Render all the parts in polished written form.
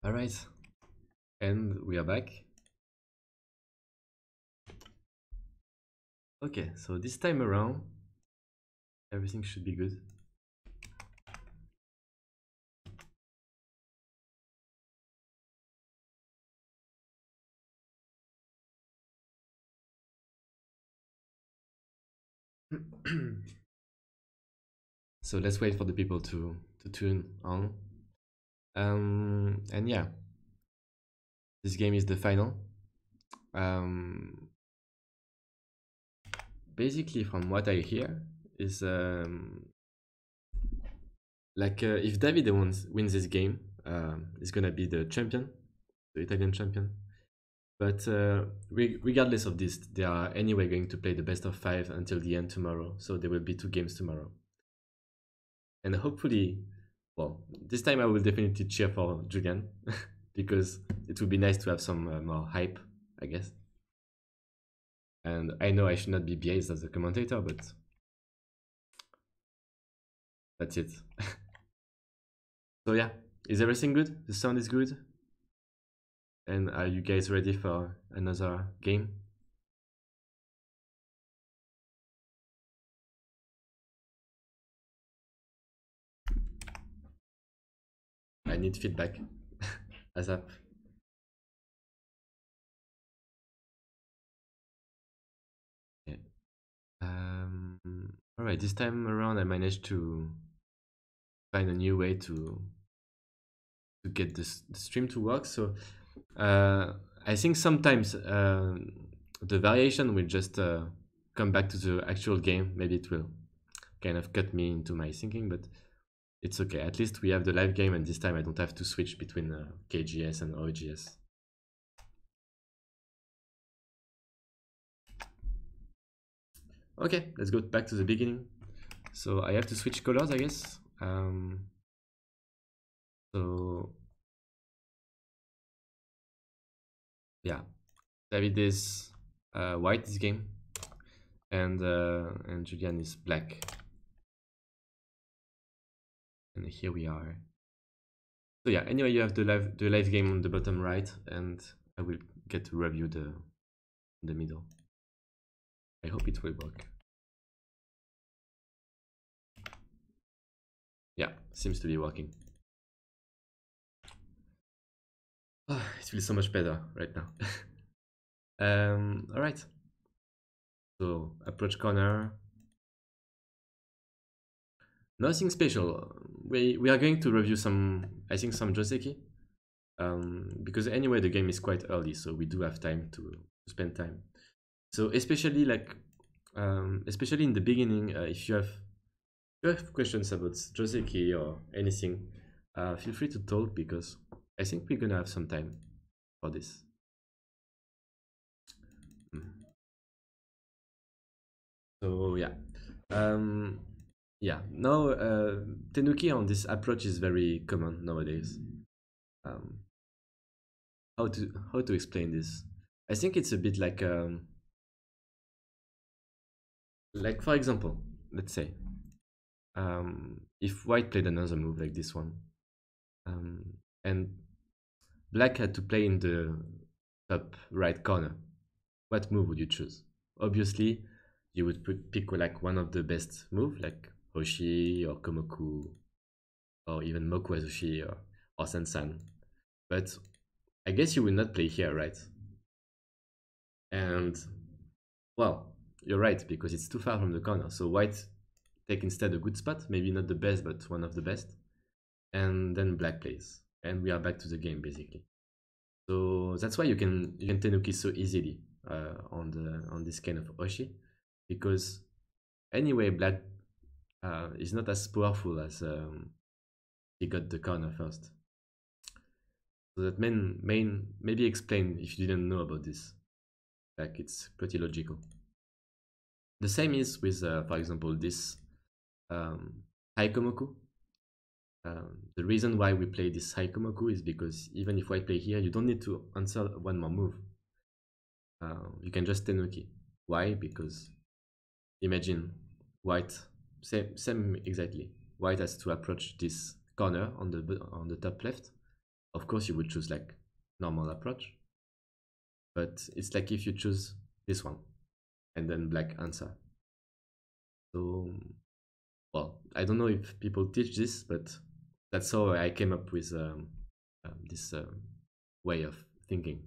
All right, and we are back. Okay, so this time around, everything should be good. So let's wait for the people to tune on. And yeah, this game is the final. Um, Basically, from what I hear, is if Davide wins this game, he's gonna be the champion, the Italian champion. But regardless of this, they are anyway going to play the best of 5 until the end tomorrow. So there will be 2 games tomorrow. And hopefully, well, this time I will definitely cheer for Julian because it would be nice to have some more hype, I guess. And I know I should not be biased as a commentator, but that's it. So yeah, is everything good? The sound is good? And are you guys ready for another game? I need feedback. ASAP. Yeah. All right, this time around I managed to find a new way to get the stream to work. So I think sometimes the variation will just come back to the actual game. Maybe it will kind of cut me into my thinking, but it's okay. At least we have the live game, and this time I don't have to switch between KGS and OGS. Okay, let's go back to the beginning. So I have to switch colors, I guess. So yeah, David is white this game, and Julian is black. And here we are. So yeah, anyway, you have the live game on the bottom right, and I will get to review the middle. I hope it will work. Yeah, seems to be working. It feels so much better right now. All right. So approach corner. Nothing special. We are going to review some, I think, some Joseki. Because anyway, the game is quite early, so we do have time to spend time. So especially especially in the beginning, if you have questions about Joseki or anything, feel free to talk because I think we're gonna have some time for this. So yeah, yeah. Now Tenuki on this approach is very common nowadays. Um, how to explain this? I think it's a bit like for example, let's say if white played another move like this one, and black had to play in the top right corner, what move would you choose? Obviously, you would pick like one of the best move, like Hoshi or Komoku, or even Moku Azushi or Sansan. But I guess you will not play here, right? And well, you're right because it's too far from the corner. So white take instead a good spot, maybe not the best, but one of the best, and then black plays, and we are back to the game basically. So that's why you can Tenuki so easily on this kind of Oshi, because anyway black is not as powerful as he got the corner first. So that maybe explain if you didn't know about this. Like it's pretty logical. The same is with, for example, this Haikomoku. The reason why we play this Haikomoku is because even if white play here, you don't need to answer one more move. You can just Tenuki. Why? Because imagine white, same exactly. White has to approach this corner on the top left, Of course, you would choose like normal approach, but it's like if you choose this one and then black answer. So, well, I don't know if people teach this, but that's how I came up with this way of thinking.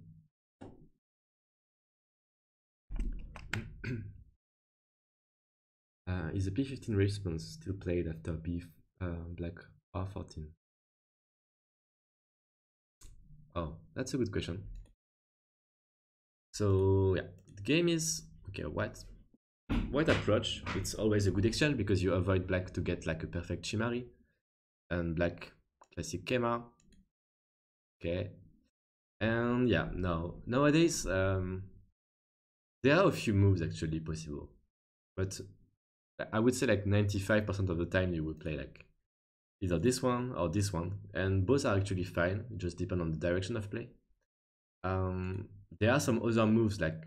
Is the p15 response still played after black r14? Oh, that's a good question. So yeah, the game is okay. White approach. It's always a good exchange because you avoid black to get like a perfect Chimari, and black classic Kema. Okay, and yeah, nowadays there are a few moves actually possible, but I would say like 95% of the time you would play like either this one or this one, and both are actually fine. It just depends on the direction of play. There are some other moves like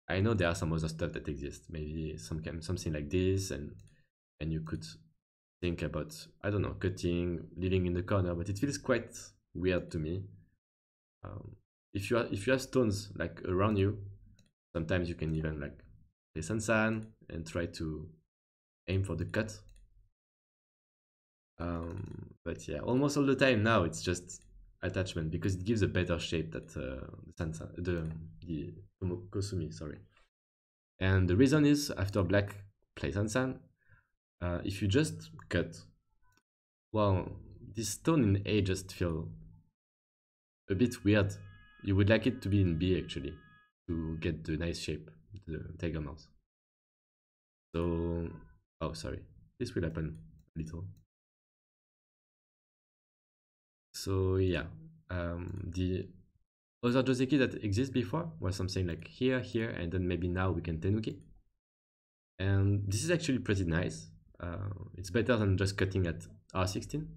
I know there are some other stuff that exists. Maybe something like this, and you could think about I don't know cutting, living in the corner, but it feels quite weird to me. If you have stones like around you, sometimes you can even like play Sansan and try to aim for the cut. But yeah, almost all the time now it's just attachment because it gives a better shape that the Kosumi, sorry. And the reason is after black plays Sansan, if you just cut, well, this stone in A just feel a bit weird. You would like it to be in B actually to get the nice shape, the tiger mouse. So, oh sorry, this will happen a little. So yeah, the other Joseki that exists before was something like here, here, and then maybe now we can Tenuki. And this is actually pretty nice. It's better than just cutting at R16.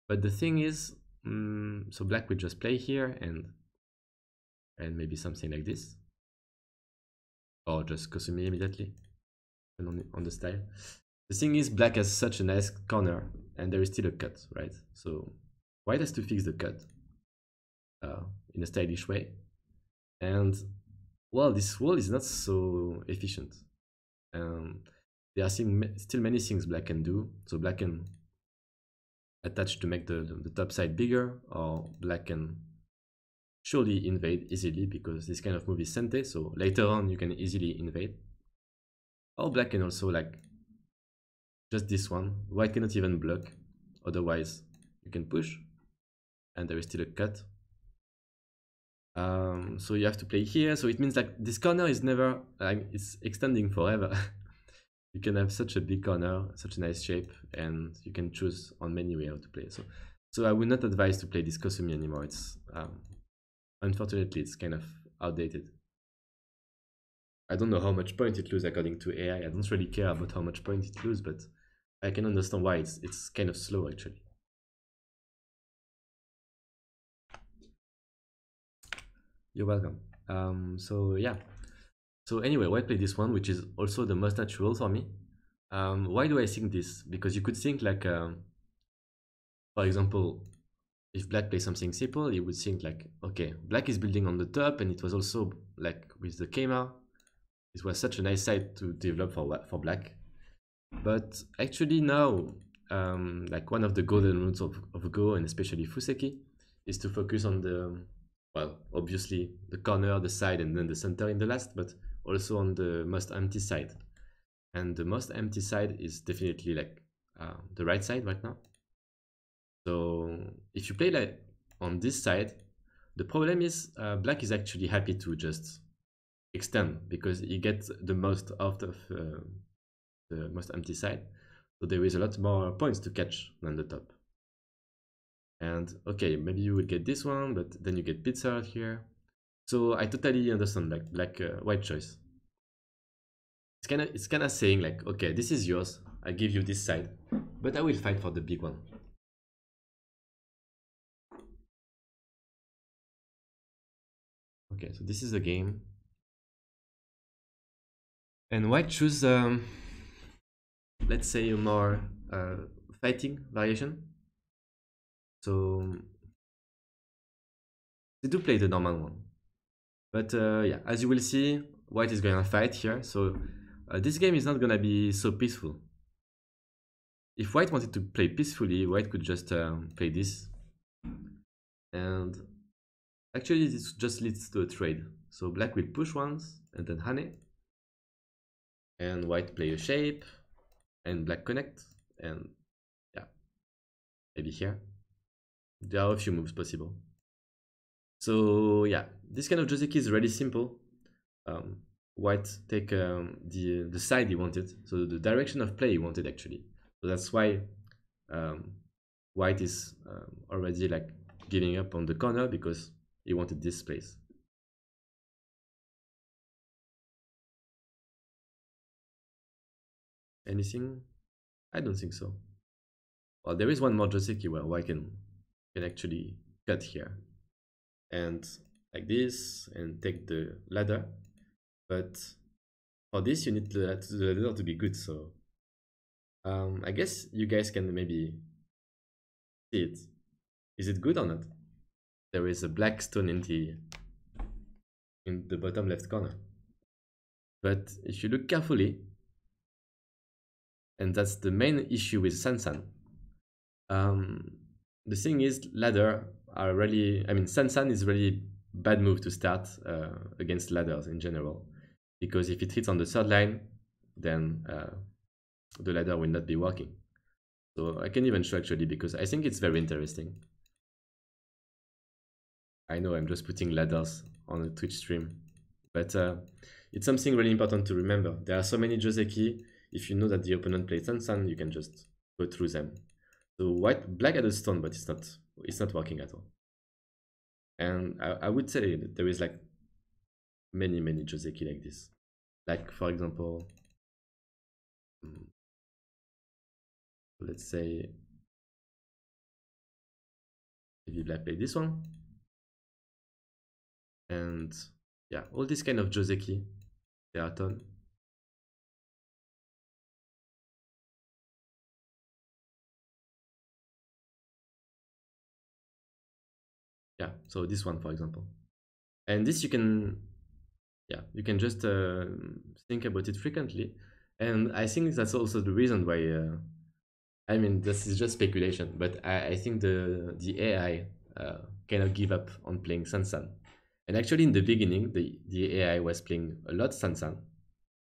But the thing is, so black will just play here and maybe something like this. Or just Kosumi immediately, on the style. The thing is, black has such a nice corner, and there is still a cut, right? So white has to fix the cut in a stylish way. And, well, this wall is not so efficient. There are still many things black can do. So black can attach to make the top side bigger, or black can surely invade easily because this kind of move is sente, so later on you can easily invade. Or black can also like just this one. White cannot even block, otherwise you can push, and there is still a cut. So you have to play here, so it means like this corner is never like it's extending forever. You can have such a big corner, such a nice shape, and you can choose on many ways how to play. So I would not advise to play this Kosumi anymore. It's unfortunately it's kind of outdated. I don't know how much point it loses according to AI. I don't really care about how much point it loses, but I can understand why it's kind of slow actually. You're welcome. So yeah. So anyway, why play this one, which is also the most natural for me? Why do I think this? Because you could think like, for example, if black plays something simple, you would think like, okay, black is building on the top, and it was also like with the Keima, it was such a nice side to develop for black. But actually now, like one of the golden rules of Go, and especially Fuseki, is to focus on the, well, obviously the corner, the side, and then the center in the last, but also on the most empty side. And the most empty side is definitely like the right side right now. So if you play like on this side, the problem is black is actually happy to just extend because he gets the most out of the most empty side. So there is a lot more points to catch than the top. And okay, maybe you will get this one, but then you get pizza here. So I totally understand like black white choice. It's kind of saying like, okay, this is yours. I give you this side, but I will fight for the big one. Okay, so this is the game. And white choose, let's say, a more fighting variation. So they do play the normal one. But yeah, as you will see, white is going to fight here. So this game is not going to be so peaceful. If white wanted to play peacefully, white could just play this. And actually, this just leads to a trade. So black will push once and then honey. And white play a shape. And black connect. And yeah, maybe here. There are a few moves possible. So yeah, this kind of Joseki is really simple. White take the side he wanted, so the direction of play he wanted actually. So that's why white is already like giving up on the corner because he wanted this place. Anything? I don't think so. Well, there is one more Joseki where white can actually cut here and like this and take the ladder, but for this you need the ladder to be good. So I guess you guys can maybe see it. Is it good or not? There is a black stone in the bottom left corner. But if you look carefully, and that's the main issue with Sansan, um, the thing is ladder are really, I mean, Sansan is really bad move to start against ladders in general, because if it hits on the third line, then the ladder will not be working. So I can even show actually because I think it's very interesting. I know I'm just putting ladders on a Twitch stream, but it's something really important to remember. There are so many Joseki. If you know that the opponent plays Sansan, you can just go through them. So black had a stone, but it's not working at all. And I would say that there is like many Joseki like this. Like for example, let's say maybe black play this one. And yeah, all these kind of Joseki, they are done. Yeah, so this one for example. And this you can, yeah, you can just think about it frequently. And I think that's also the reason why, I mean, this is just speculation, but I think the AI cannot give up on playing Sansan. And actually in the beginning, the AI was playing a lot Sansan.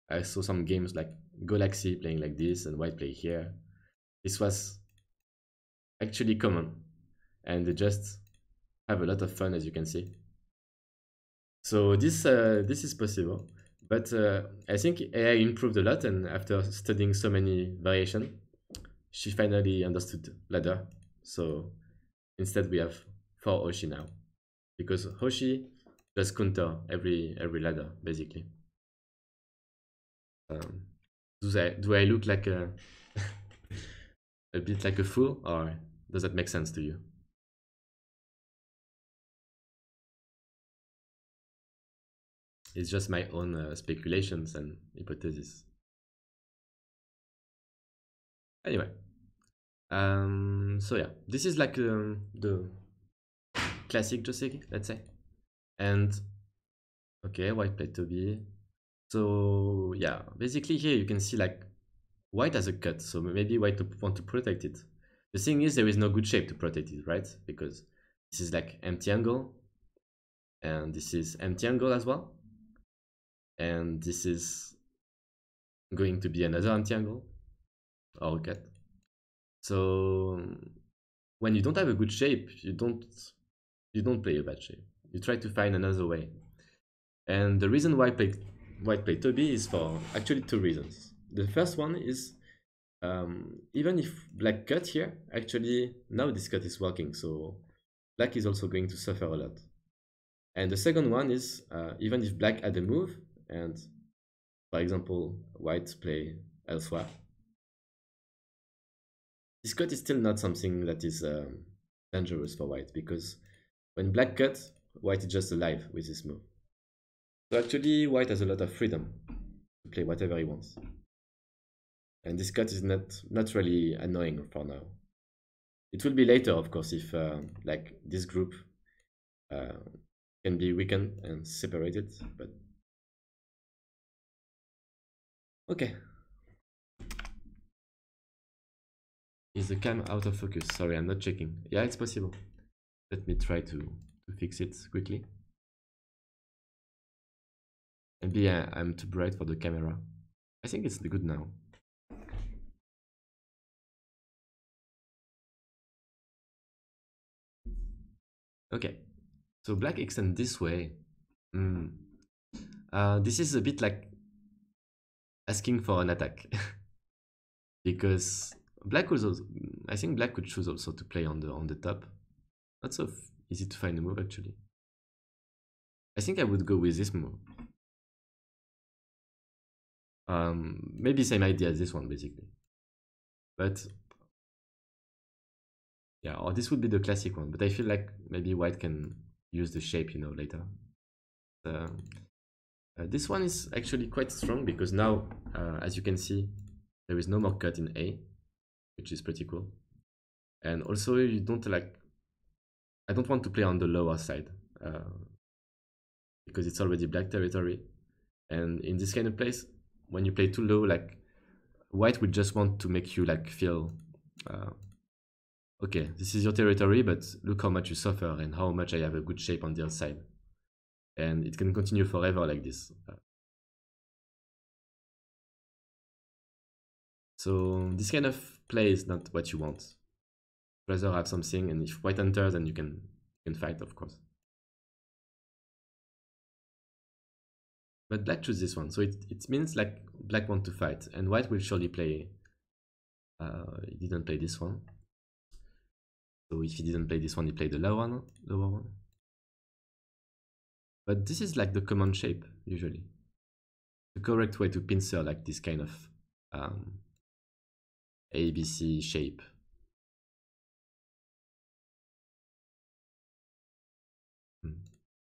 I saw some games like Galaxy playing like this and White play here. This was actually common. And they just have a lot of fun, as you can see. So this is possible, but I think AI improved a lot, and after studying so many variations, she finally understood ladder. So instead, we have 4 Hoshi now, because Hoshi just counter every ladder basically. Do I look like a a bit like a fool, or does that make sense to you? It's just my own speculations and hypotheses. Anyway, so yeah, this is like the classic Joseki, let's say. And okay, white play Toby. So yeah, basically here you can see like white has a cut, so maybe white want to protect it. The thing is there is no good shape to protect it, right? Because this is like empty angle, and this is empty angle as well, and this is going to be another empty angle or a cut. So when you don't have a good shape, you don't play a bad shape. You try to find another way. And the reason why white play Toby is for actually 2 reasons. The first one is even if black cut here, actually now this cut is working, so black is also going to suffer a lot. And the second one is even if black had a move, and for example white play elsewhere, this cut is still not something that is dangerous for white, because when black cut, white is just alive with this move. So actually white has a lot of freedom to play whatever he wants. And this cut is not really annoying for now. It will be later, of course, if like this group uh, can be weakened and separated. But okay, is the cam out of focus? Sorry, I'm not checking. Yeah, it's possible. Let me try to fix it quickly. Maybe I'm too bright for the camera. I think it's good now. Okay, so black extend this way. This is a bit like asking for an attack because black was also, I think black could choose also to play on the top. Not so easy to find a move actually. I think I would go with this move. Maybe same idea as this one basically, but yeah, or this would be the classic one. But I feel like maybe white can use the shape, you know, later. This one is actually quite strong because now, as you can see, there is no more cut in A, which is pretty cool. And also, you don't like. I don't want to play on the lower side because it's already black territory. And in this kind of place, when you play too low, like white would just want to make you like feel, okay, this is your territory, but look how much you suffer and how much I have a good shape on the other side. And it can continue forever like this. So this kind of play is not what you want. Rather have something, and if white enters, then you can fight, of course. But black chooses this one, so it means like black want to fight, and white will surely play. He didn't play this one, so if he didn't play this one, he played the lower one. But this is like the common shape usually. The correct way to pincer like this kind of ABC shape.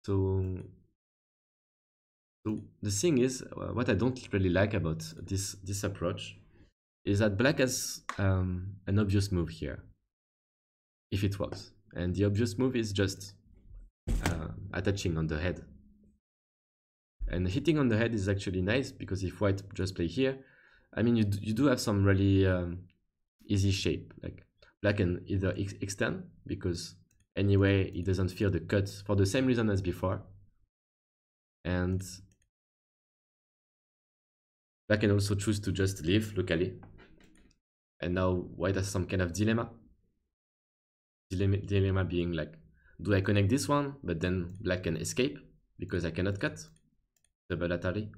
So the thing is, what I don't really like about this approach is that black has an obvious move here, if it works. And the obvious move is just attaching on the head. And hitting on the head is actually nice, because if white just play here, I mean, you do have some really easy shape. Like black can either extend, because anyway, it doesn't fear the cut for the same reason as before. And black can also choose to just leave locally. And now white has some kind of dilemma. Dilemma being like, do I connect this one, but then black can escape because I cannot cut double atari?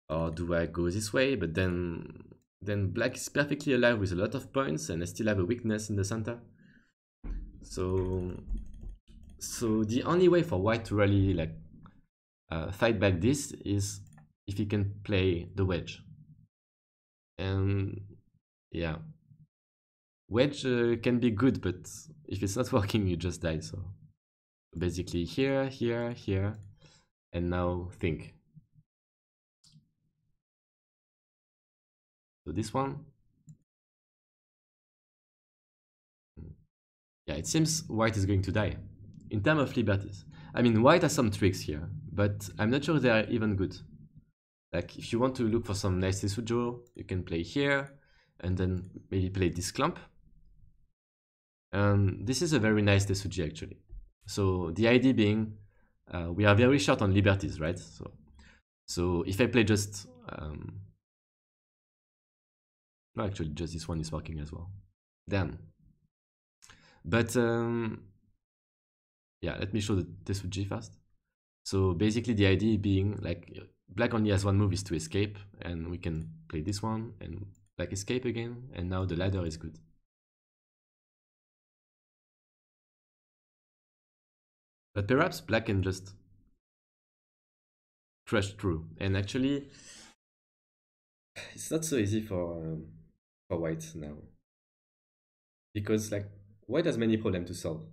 Or do I go this way, but then black is perfectly alive with a lot of points and I still have a weakness in the center? So the only way for white to really like fight back this is if he can play the wedge. And yeah, wedge can be good, but if it's not working, you just die. So basically here, here, here, and now think. So this one. Yeah, it seems white is going to die. In terms of liberties. I mean, white has some tricks here, but I'm not sure they are even good. Like, if you want to look for some nice Tesujo, you can play here, and then maybe play this clump. This is a very nice Tesuji, actually. So the idea being, we are very short on liberties, right? So if I play just... no, actually, just this one is working as well. Damn. But yeah, let me show the Tesuji first. So basically the idea being like black only has one move, is to escape, and we can play this one and black escape again, and now the ladder is good. But perhaps black can just crush through, and actually it's not so easy for white now, because like white has many problems to solve.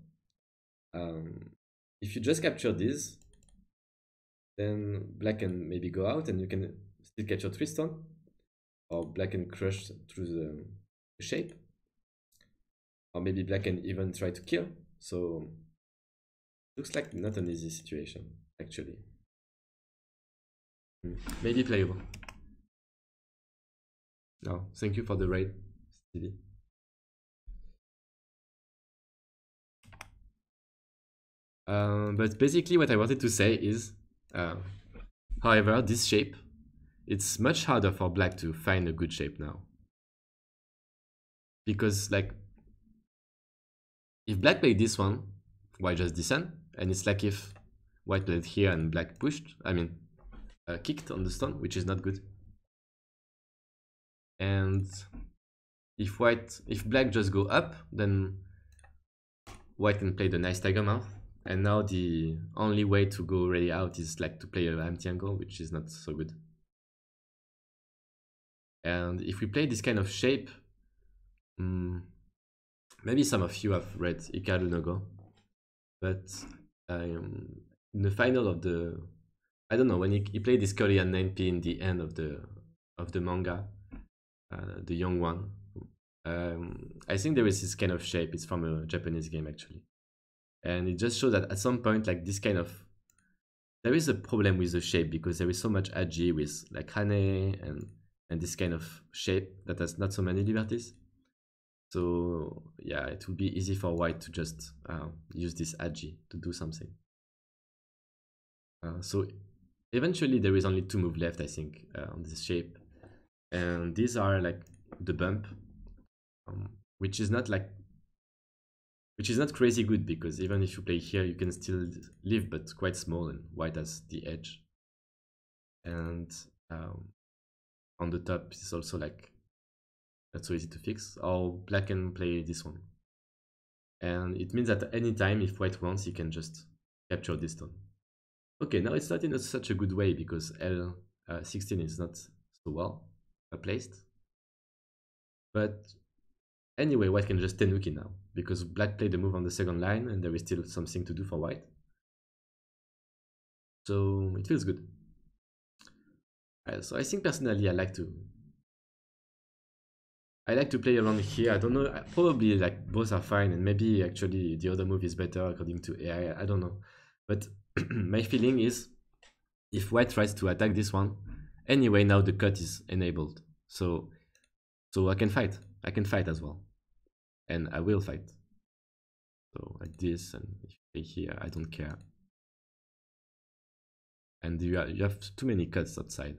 If you just capture this, then black can maybe go out and you can still catch your twist on, or black can crush through the shape. Or maybe black can even try to kill. So looks like not an easy situation, actually. Maybe playable. No, thank you for the raid, Stevie. But basically what I wanted to say is, however, this shape, it's much harder for black to find a good shape now. Because like, if black played this one, white just descend, and it's like if white played here and black pushed, kicked on the stone, which is not good. And if black just go up, then white can play the nice tiger mouth. And now the only way to go really out is like to play an empty angle, which is not so good. And if we play this kind of shape, maybe some of you have read Hikaru no Go, but in the final of the, I don't know, when he played this Korean 9p in the end of the manga, the young one, I think there is this kind of shape. It's from a Japanese game actually, and it just shows that at some point, like this kind of, there is a problem with the shape because there is so much agi with like Hane and this kind of shape that has not so many liberties. So yeah, it would be easy for white to just use this agi to do something. So eventually there is only 2 moves left, I think, on this shape, and these are like the bump, which is not crazy good because even if you play here, you can still live, but quite small, and white has the edge. And on the top, it's also like not so easy to fix. Or black can play this one, and it means that at any time, if white wants, he can just capture this stone. Okay, now it's not in such a good way because L16 is not so well placed. But anyway, white can just tenuki now because black played the move on the second line and there is still something to do for white. So it feels good. So I think personally I like to play around here. I don't know, probably like both are fine, and maybe actually the other move is better according to AI. I don't know. But my feeling is if white tries to attack this one, anyway now the cut is enabled. So I can fight. I can fight as well. And I will fight. So like this, and if you play here, I don't care. And you have too many cuts outside.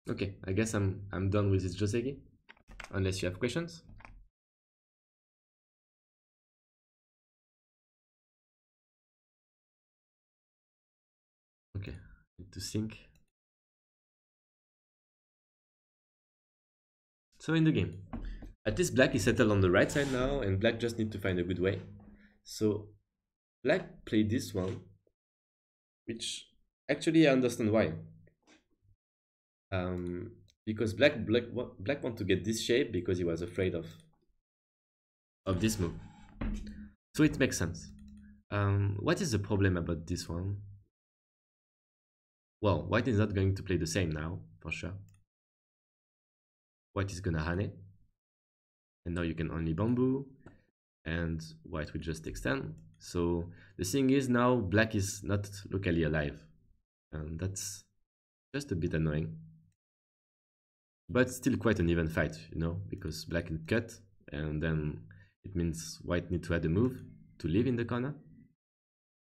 Okay, I guess I'm done with this Joseki, unless you have questions. Okay, need to think. So in the game, at least black is settled on the right side now, and black just need to find a good way. So black played this one, which actually I understand why. Because black want to get this shape because he was afraid of this move. So it makes sense. What is the problem about this one? Well, white is not going to play the same now, for sure. White is gonna Hane. And now you can only bamboo. And white will just extend. So the thing is now black is not locally alive. And that's just a bit annoying. But still quite an even fight, you know, because black can cut. And then it means white need to add a move to live in the corner.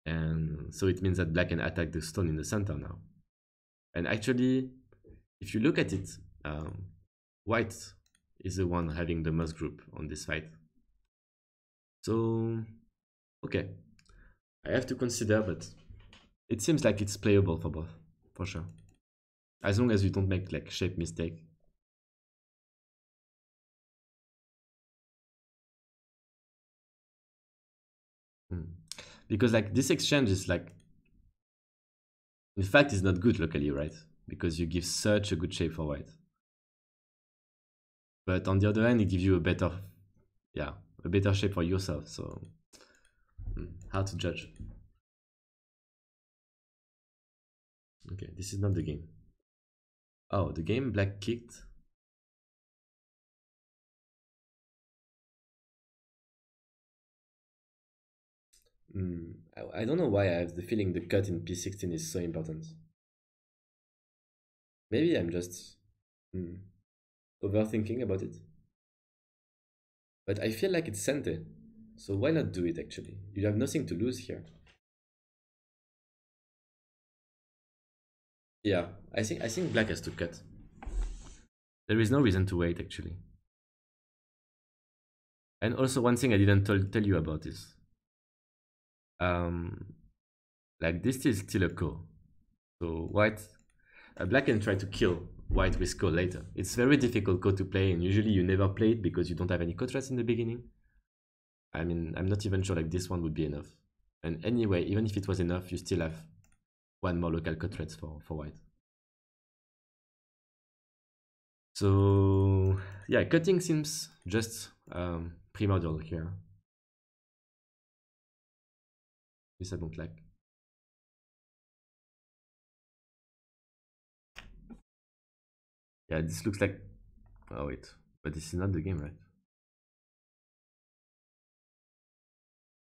And so it means that black can attack the stone in the center now. And actually, if you look at it, white is the one having the most group on this fight. So, okay, I have to consider, but it seems like it's playable for both, for sure. As long as you don't make like shape mistake. Because like this exchange is like, in fact, is not good locally, right? Because you give such a good shape for white. But on the other hand, it gives you a better shape for yourself. So hard to judge. Okay, this is not the game. Oh, the game black kicked. I don't know why I have the feeling the cut in P16 is so important. Maybe I'm just mm, overthinking about it. But I feel like it's Sente. So why not do it actually? You have nothing to lose here. Yeah, I think black has to cut. There is no reason to wait actually. And also one thing I didn't tell you about is um like this is still a ko. So white black can try to kill white with ko later. It's very difficult ko to play, and usually you never play it because you don't have any ko threats in the beginning. I mean, I'm not even sure like this one would be enough. And anyway, even if it was enough, you still have one more local ko threats for white. So yeah, cutting seems just primordial here. This I don't like. Yeah, this looks like. Oh wait, but this is not the game, right?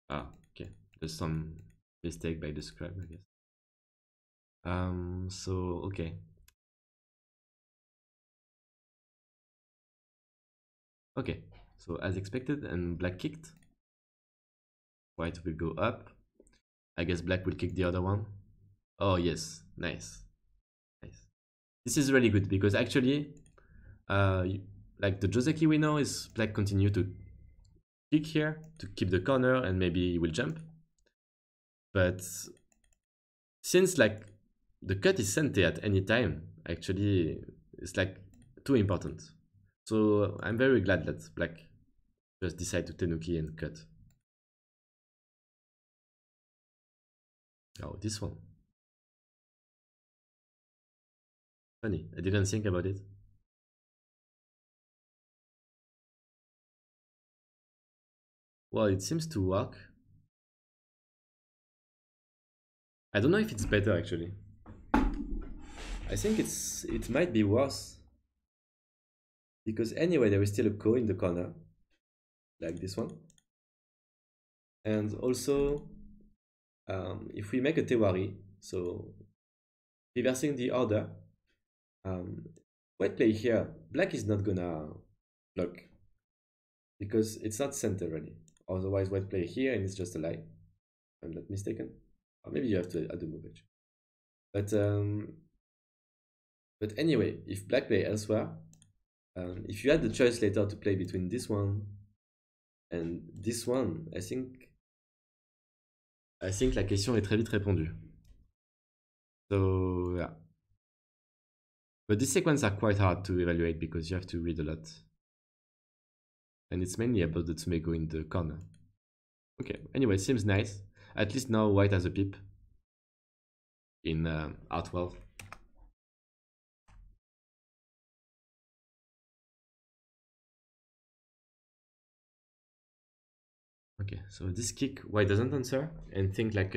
Ah, okay. There's some mistake by the scribe, I guess. So okay. Okay, so as expected, and black kicked. White will go up. I guess black will kick the other one. Oh yes, nice, nice. This is really good because actually, like the Joseki we know is black continue to kick here to keep the corner and maybe he will jump. But since like the cut is sente at any time, actually it's like too important. So I'm very glad that black just decide to tenuki and cut. Oh, this one. Funny, I didn't think about it. Well, it seems to work. I don't know if it's better actually. I think it might be worse. Because anyway, there is still a ko in the corner. Like this one. And also, if we make a tewari, so reversing the order, white play here, black is not gonna block. Because it's not center really. Otherwise, white play here and it's just a lie. If I'm not mistaken. Or maybe you have to add the move actually. But anyway, if black play elsewhere, if you had the choice later to play between this one and this one, I think la question est très vite répondue. So yeah. But these sequences are quite hard to evaluate because you have to read a lot. And it's mainly about the Tsumego in the corner. Okay, anyway, seems nice. At least now white has a pip in R12. Okay, so this kick, white doesn't answer and think like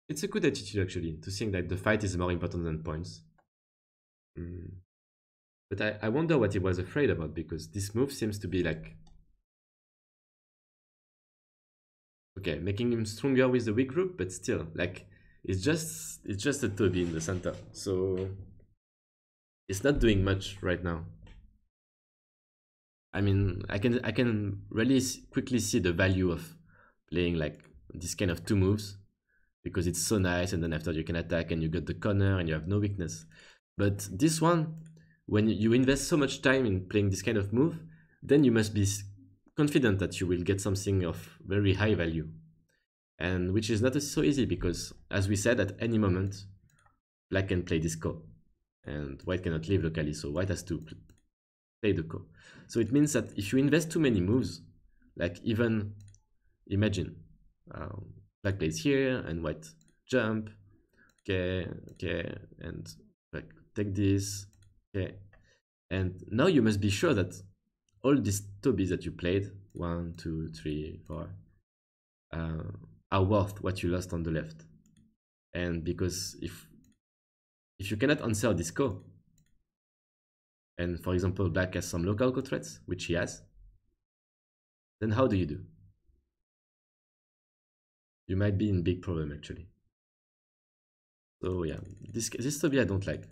it's a good attitude actually to think that the fight is more important than points. But I wonder what he was afraid about because this move seems to be like okay, making him stronger with the weak group, but still like it's just a Toby in the center, so it's not doing much right now. I mean, I can really quickly see the value of playing like this kind of two moves because it's so nice, and then after you can attack and you get the corner and you have no weakness. But this one, when you invest so much time in playing this kind of move, then you must be confident that you will get something of very high value, and which is not so easy because, as we said, at any moment, black can play this ko, and white cannot leave locally, so white has to play the ko. So it means that if you invest too many moves, like even imagine black plays here and white jump, okay, and like take this, okay, and now you must be sure that all these tobis that you played, 1, 2, 3, 4, are worth what you lost on the left. And because if you cannot answer this ko, and for example, black has some local code threats, which he has, then how do you do? You might be in big problem actually. So yeah, this Toby I don't like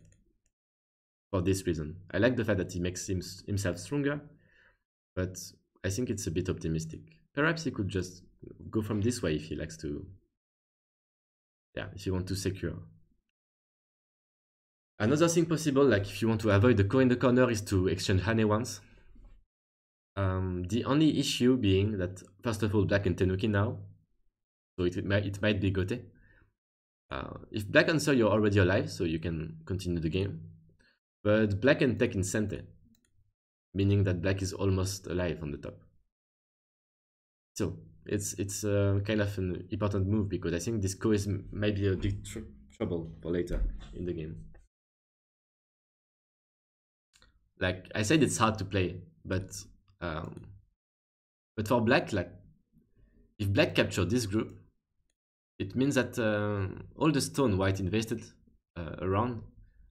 for this reason. I like the fact that he makes himself stronger, but I think it's a bit optimistic. Perhaps he could just go from this way if he likes to, yeah, if you want to secure. Another thing possible, like if you want to avoid the core in the corner, is to exchange Hane once. The only issue being that, first of all, black can Tenuki now, so it might be Gote. If black answer, you're already alive, so you can continue the game. But black can take in Sente, meaning that black is almost alive on the top. So it's kind of an important move, because I think this Ko is maybe a big trouble for later in the game. Like I said, it's hard to play, but for black, like if black capture this group, it means that all the stone white invested around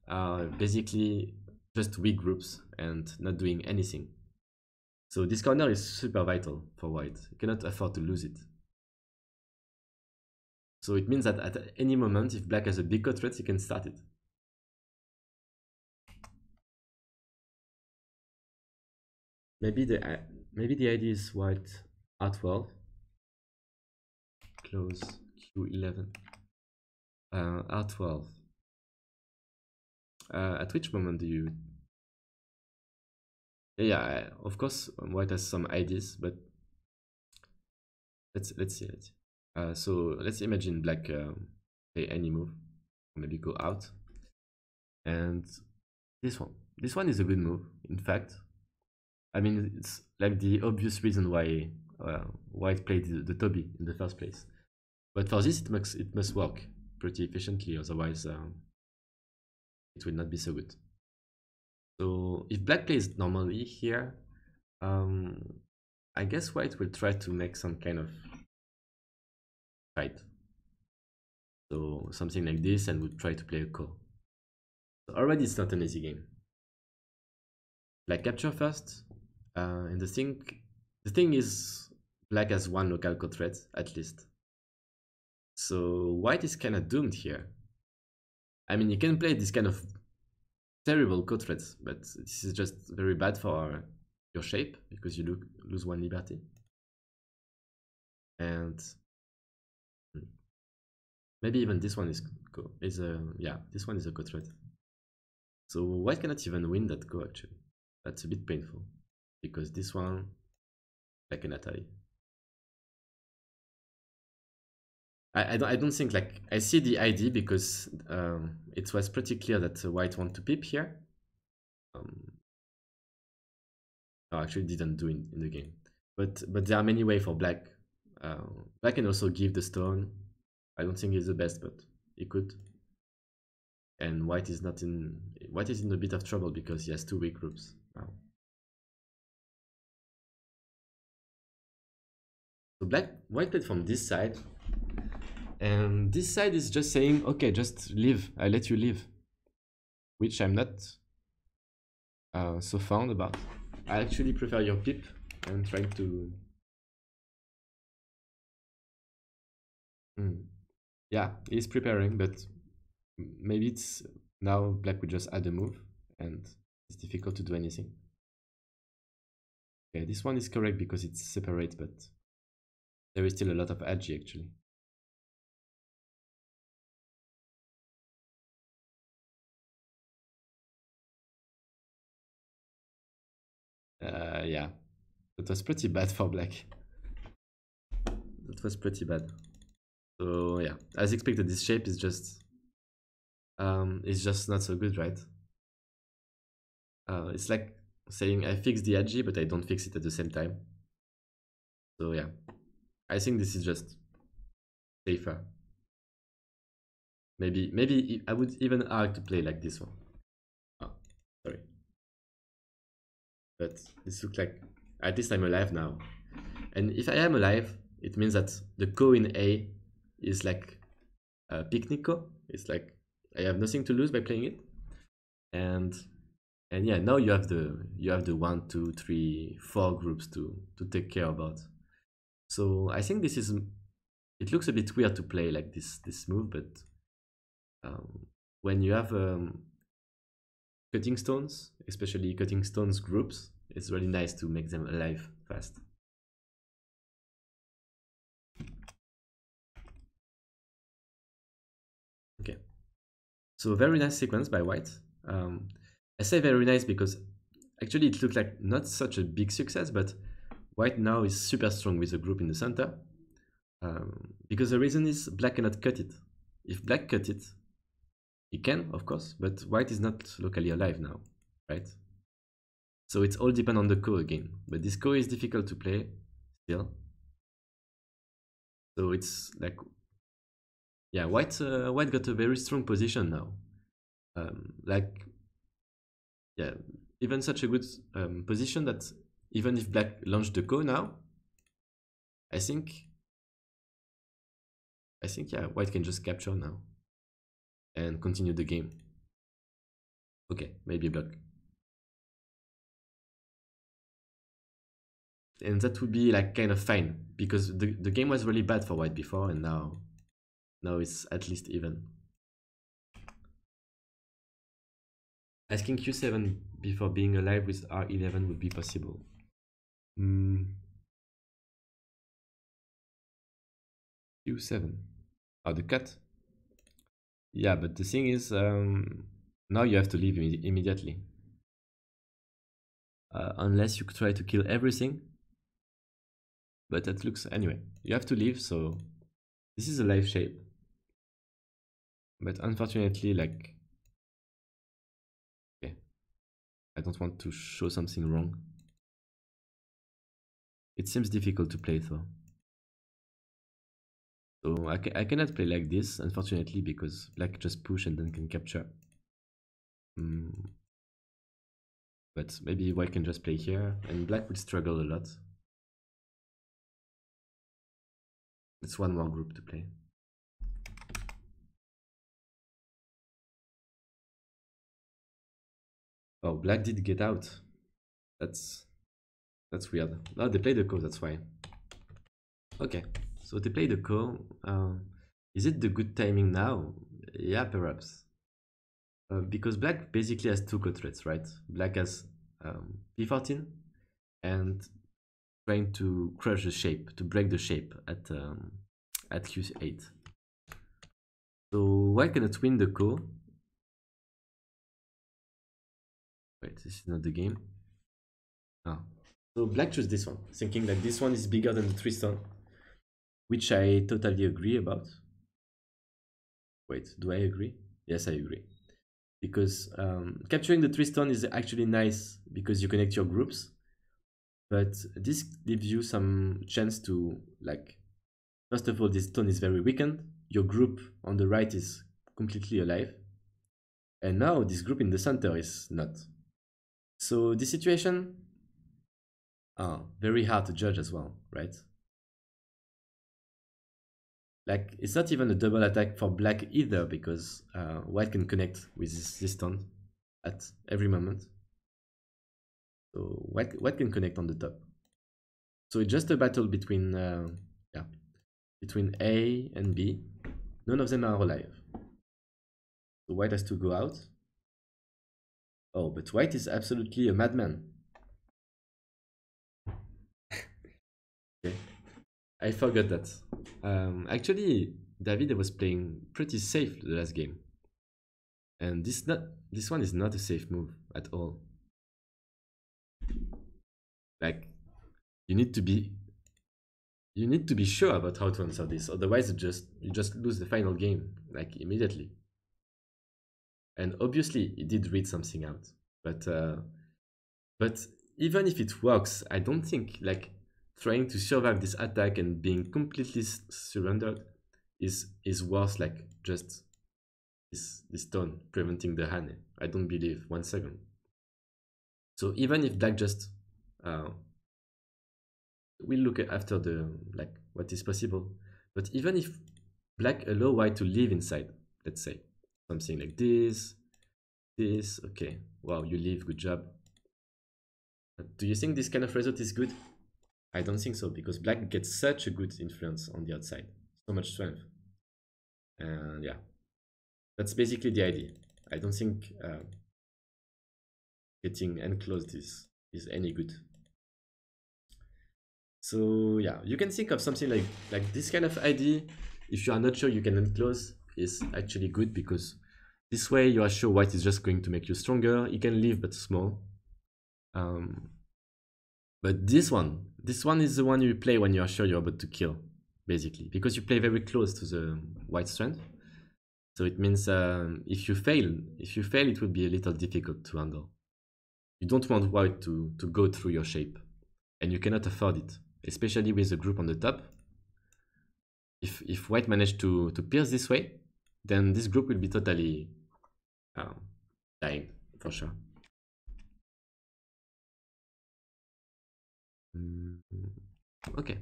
are basically just weak groups and not doing anything. So this corner is super vital for white. You cannot afford to lose it. So it means that at any moment, if black has a big code threat, he can start it. Maybe the idea is white R12, close Q11, R12. At which moment do you? Yeah, of course, white has some ideas, but let's see. So let's imagine black play any move, maybe go out, and this one is a good move. In fact, I mean it's like the obvious reason why white played the Toby in the first place. But for this, it must work pretty efficiently. Otherwise, it will not be so good. So if black plays normally here, I guess white will try to make some kind of fight. So something like this, and would try to play a call. So already it's not an easy game. Black capture first, and the thing is, black has one local code threat at least. So white is kind of doomed here. I mean, you can play this kind of terrible code threats, but this is just very bad for your shape because you lose one liberty. And maybe even this one is a yeah, this one is a code threat. So white cannot even win that go actually. That's a bit painful because this one like an Atari. I don't think, like, I see the ID because it was pretty clear that white want to pip here. No, actually didn't do in the game, but there are many ways for black. Black can also give the stone. I don't think he's the best, but he could. And white is in a bit of trouble because he has two weak groups now. So white played from this side, and this side is just saying, okay, just leave. I let you leave, which I'm not so fond about. I actually prefer your pip. I'm trying to. Yeah, he's preparing, but maybe it's now black would just add a move, and it's difficult to do anything. Okay, this one is correct because it's separate, but there is still a lot of agi actually. Yeah, that was pretty bad for black. That was pretty bad. So yeah, as expected, this shape is just not so good, right? It's like saying I fix the agi, but I don't fix it at the same time. So yeah, I think this is just safer. Maybe I would even argue to play like this one. Oh, sorry. But this looks like, at least I'm alive now. And if I am alive, it means that the ko in A is like a picnic ko. It's like I have nothing to lose by playing it. And And yeah, now you have the 1, 2, 3, 4 groups to take care about. So I think this is, it looks a bit weird to play like this move, but when you have cutting stones, especially cutting stones groups, it's really nice to make them alive fast. Okay, so very nice sequence by white. I say very nice because actually it looked like not such a big success, but white now is super strong with the group in the center. Because the reason is black cannot cut it. If black cut it, he can, of course, but white is not locally alive now, right? So it's all depend on the ko again. But this ko is difficult to play still. So it's like, yeah, white got a very strong position now. Like, yeah, even such a good position that even if black launched the ko now, I think yeah, white can just capture now and continue the game. Okay, maybe block. And that would be like kind of fine because the game was really bad for white before, and now it's at least even. Asking Q7 before being alive with R11 would be possible. Q7. Oh, the cut. Yeah, but the thing is, now you have to leave immediately. Unless you try to kill everything. But that looks, anyway, you have to leave, so this is a life shape. But unfortunately, like, okay, I don't want to show something wrong. It seems difficult to play though. So I cannot play like this, unfortunately, because black just push and then can capture. But maybe white can just play here, and black would struggle a lot. It's one more group to play. Oh, black did get out. That's weird. No, they played the ko, that's why. Okay, so they played the ko. Is it the good timing now? Yeah, perhaps. Because black basically has two ko threats, right? Black has p14 and trying to crush the shape, to break the shape at q8. So white cannot win the ko. Wait, this is not the game. Ah. So black chose this one, thinking that this one is bigger than the 3-stone, which I totally agree about. Wait, do I agree? Yes, I agree. Because capturing the 3-stone is actually nice because you connect your groups, but this gives you some chance to, like, first of all, this stone is very weakened. Your group on the right is completely alive. And now this group in the center is not. So this situation, very hard to judge as well, right? Like, it's not even a double attack for black either because white can connect with this stone at every moment. So white can connect on the top. So it's just a battle between between A and B. None of them are alive. So white has to go out. Oh, but white is absolutely a madman. Okay, I forgot that. Actually, David was playing pretty safe the last game, and this one is not a safe move at all. Like, you need to be sure about how to answer this, otherwise you just lose the final game like immediately. And obviously he did read something out, but even if it works, I don't think, like, trying to survive this attack and being completely surrendered is worse, like, just this stone preventing the Hane. I don't believe 1 second. So even if black just we'll look at after the, like, what is possible, but even if black allow white to live inside, let's say something like this, this. Okay. Wow, you leave. Good job. Do you think this kind of result is good? I don't think so, because black gets such a good influence on the outside. So much strength. And yeah, that's basically the idea. I don't think getting enclosed is any good. So yeah, you can think of something like this kind of idea. If you are not sure you can enclose, is actually good, because this way you are sure white is just going to make you stronger. He can leave but small. Um, but this one is the one you play when you are sure you're about to kill, basically, because you play very close to the white strength. So it means if you fail, it will be a little difficult to handle. You don't want white to go through your shape, and you cannot afford it, especially with the group on the top. If white managed to pierce this way, then this group will be totally um, dying for sure. Mm, okay,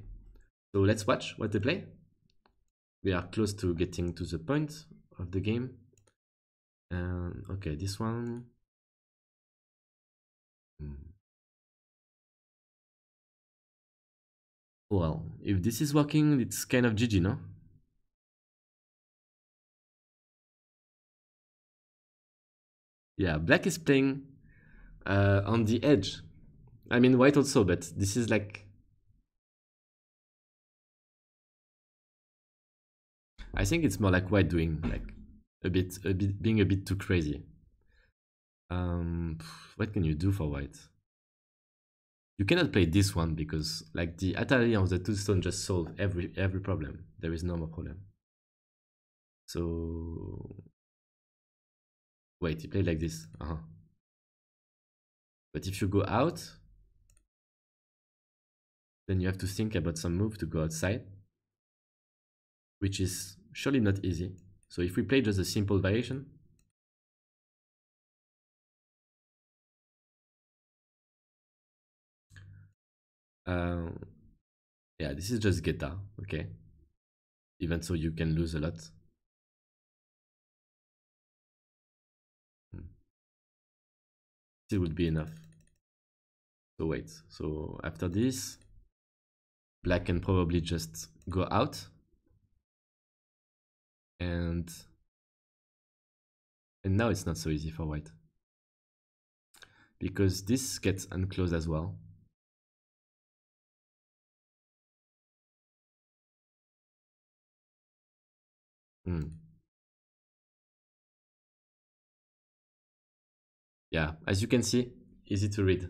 so let's watch what they play. We are close to getting to the point of the game. And okay, this one. Hmm. Well, if this is working, it's kind of GG, no? Yeah, black is playing on the edge. I mean, white also, but this is like. I think it's more like white doing like being a bit too crazy. What can you do for white? You cannot play this one because like the Atari of the two stone just solved every problem. There is no more problem. So wait, you play like this. But if you go out, then you have to think about some move to go outside, which is surely not easy. So if we play just a simple variation, uh, yeah, this is just Geta, okay? Even so, you can lose a lot. Hmm. Still would be enough. So wait, so after this, black can probably just go out, and now it's not so easy for white, because this gets unclosed as well. Hmm. Yeah, as you can see, easy to read.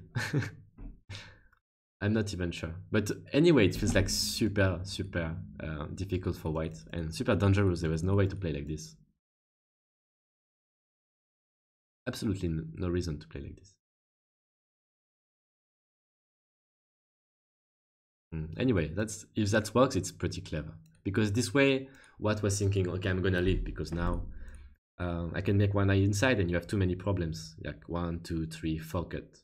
I'm not even sure. But anyway, it feels like super, super difficult for white and super dangerous. There was no way to play like this. Absolutely no reason to play like this. Anyway, if that works, it's pretty clever. Because this way, what was thinking, okay, I'm gonna leave because now I can make one eye inside and you have too many problems. Like 1, 2, 3, 4 cut.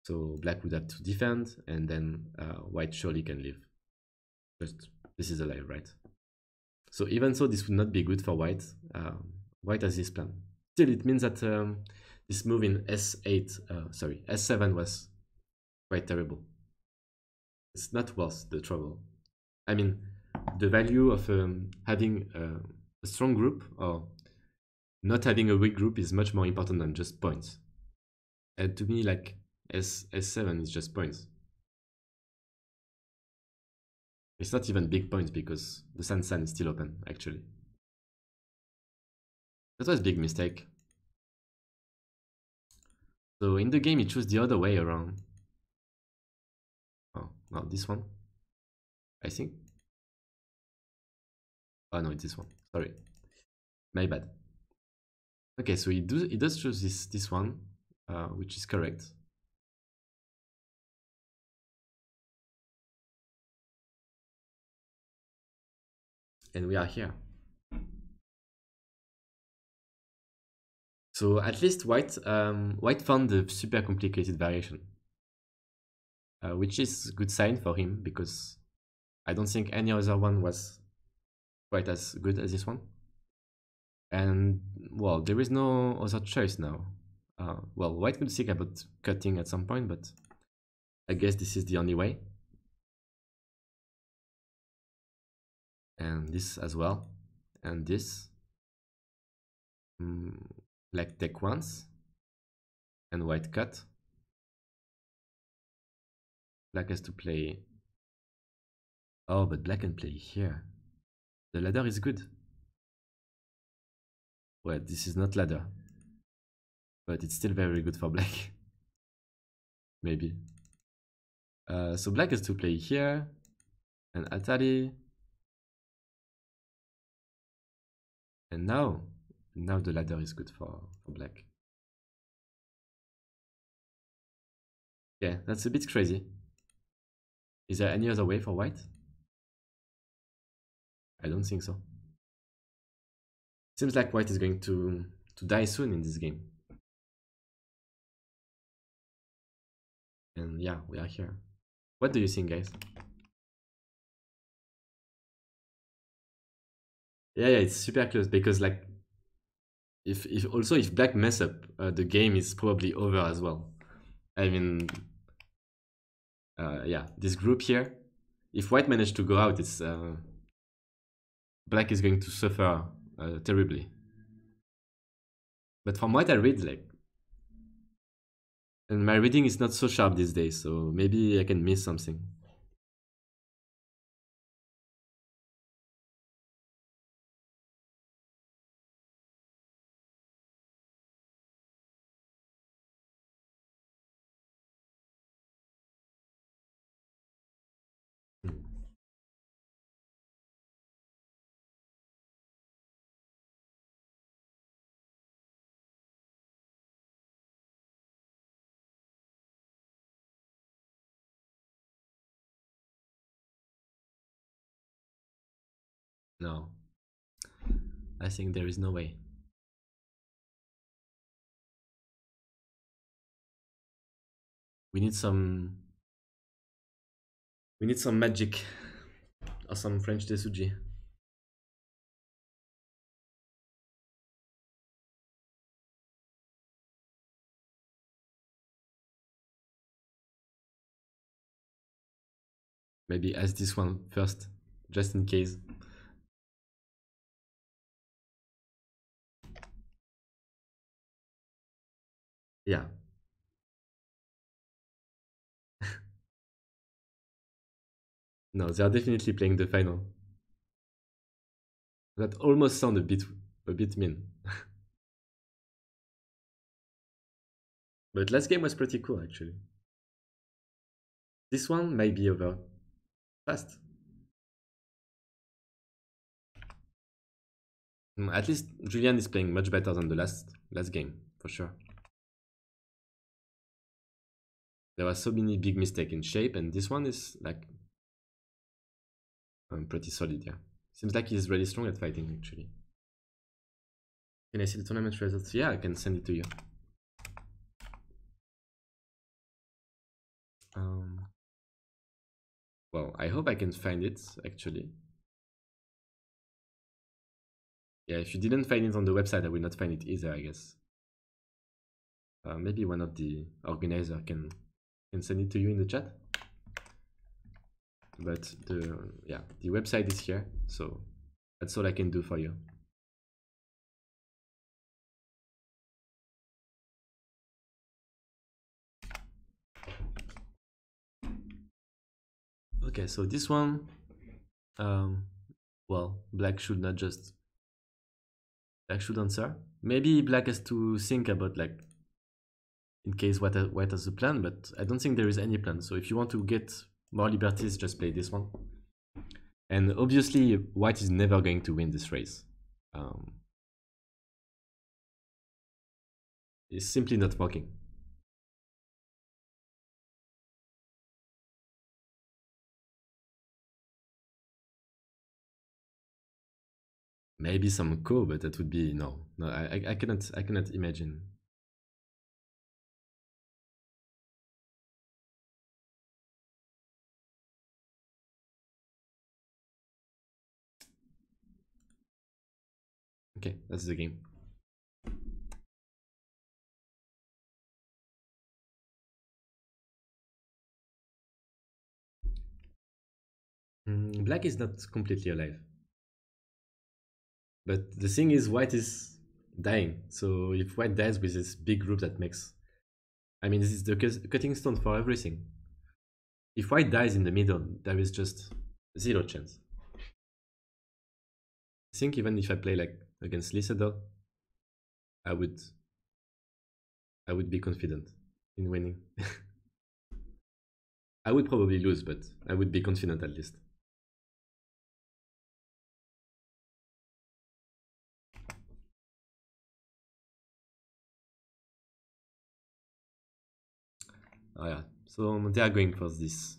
So black would have to defend, and then white surely can leave. Just this is alive, right? So even so, this would not be good for white. White has this plan. Still, it means that this move in S7 was quite terrible. It's not worth the trouble. I mean, the value of having a strong group or not having a weak group is much more important than just points. And to me, like S7 is just points. It's not even big points because the San is still open, actually. That was a big mistake. So in the game, it chose the other way around. Oh, no, this one, I think. Oh no, it's this one. Sorry, my bad. Okay, so he does choose this one, which is correct. And we are here. So at least white found the super complicated variation, which is a good sign for him because I don't think any other one was quite as good as this one. And, well, there is no other choice now. Well, white could think about cutting at some point, but I guess this is the only way. And this as well. And this. Black take once. And white cut. Black has to play... Oh, but black can play here. The ladder is good. Well, this is not ladder. But it's still very good for black. Maybe. So black has to play here. And Atari. And now the ladder is good for black. Yeah, that's a bit crazy. Is there any other way for white? I don't think so. Seems like white is going to die soon in this game. And yeah, we are here. What do you think, guys? Yeah, it's super close because like if black mess up, the game is probably over as well. I mean, yeah, this group here, if white managed to go out, it's black is going to suffer terribly. But from what I read, like, and my reading is not so sharp these days, so maybe I can miss something. No, I think there is no way. We need some magic or some French Tesuji. Maybe as this one first, just in case. Yeah. No, they are definitely playing the final. That almost sound a bit mean. But last game was pretty cool actually. This one might be over fast. At least Julian is playing much better than the last game, for sure. There were so many big mistakes in shape, and this one is like pretty solid, yeah. Seems like he's really strong at fighting actually. Can I see the tournament results? Yeah, I can send it to you. Well, I hope I can find it actually. Yeah, if you didn't find it on the website, I will not find it either, I guess. Maybe one of the organizers can send it to you in the chat. But the website is here, so that's all I can do for you. Okay, so this one, well, black should answer. Maybe black has to think about like, in case white has a plan, but I don't think there is any plan. So if you want to get more liberties, just play this one. And obviously, white is never going to win this race. It's simply not working. Maybe some co, but that would be no. I cannot imagine. Okay, that's the game. Black is not completely alive. But the thing is, white is dying. So if white dies with this big group that makes... I mean, this is the cutting stone for everything. If white dies in the middle, there is just zero chance. I think even if I play like against Lysadol, I would I would be confident in winning. I would probably lose, but I would be confident at least. Oh yeah. So they are going for this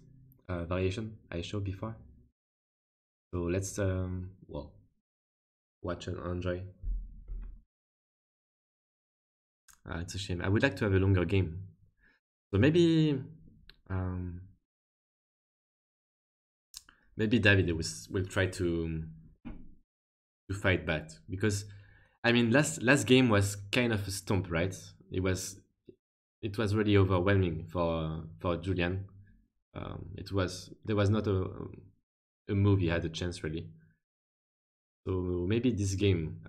variation I showed before. So let's well, watch and enjoy. It's a shame. I would like to have a longer game. So um, maybe David will try to fight back, because I mean last game was kind of a stomp, right? It was really overwhelming for Julian. There was not a move he had a chance really. So maybe this game,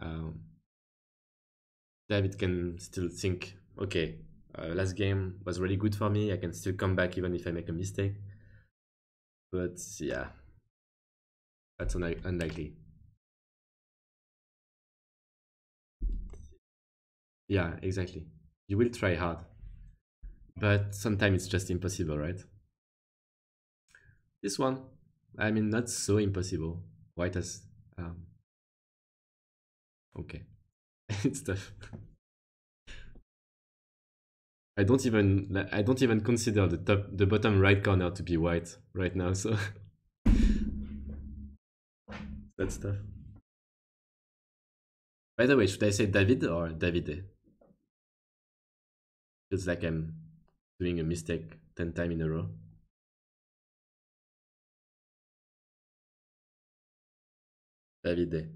David can still think, okay, last game was really good for me. I can still come back even if I make a mistake. But yeah, that's unlikely. Yeah, exactly. You will try hard, but sometimes it's just impossible, right? This one, I mean, not so impossible. White has, um, okay, it's tough. I don't even consider the bottom right corner to be white right now, so that's tough. By the way, should I say David or Davide? Feels like I'm doing a mistake 10 times in a row. Davide.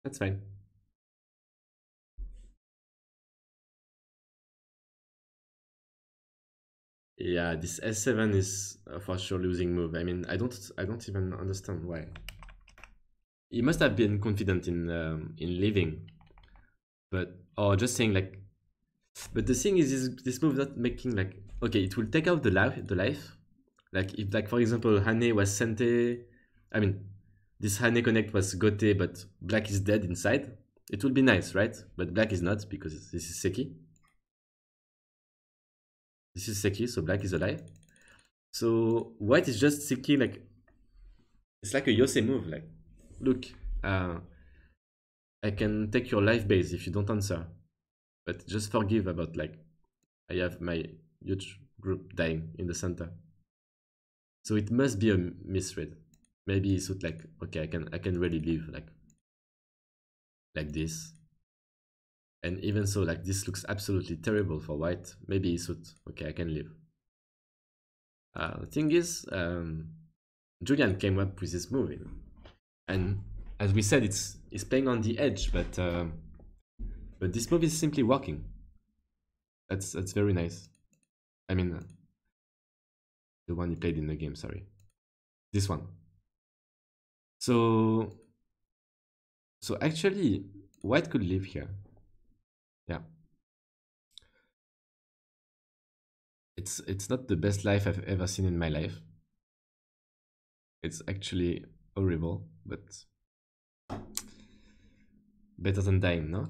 That's fine. Yeah, this S7 is for sure losing move. I mean, I don't even understand why. He must have been confident in leaving, but or just saying like. But the thing is, this move not making like, okay, it will take out the life. Like if like for example Hane was Sente, I mean this Hane connect was Gote, but black is dead inside. It would be nice, right? But black is not, because this is Seki. This is Seki, so black is alive. So white is just Seki, like it's like a Yose move. Like, look, uh, I can take your life base if you don't answer, but just forgive about like I have my huge group dying in the center. So it must be a misread. Maybe it's like, okay, I can really live like this. And even so, like this looks absolutely terrible for white. Maybe he thought, okay, I can live. The thing is, Julian came up with this move, and as we said, it's playing on the edge, but this move is simply working. That's very nice. I mean, the one he played in the game. Sorry, this one. So actually, white could live here. Yeah, it's not the best life I've ever seen in my life. It's actually horrible, but better than dying, no?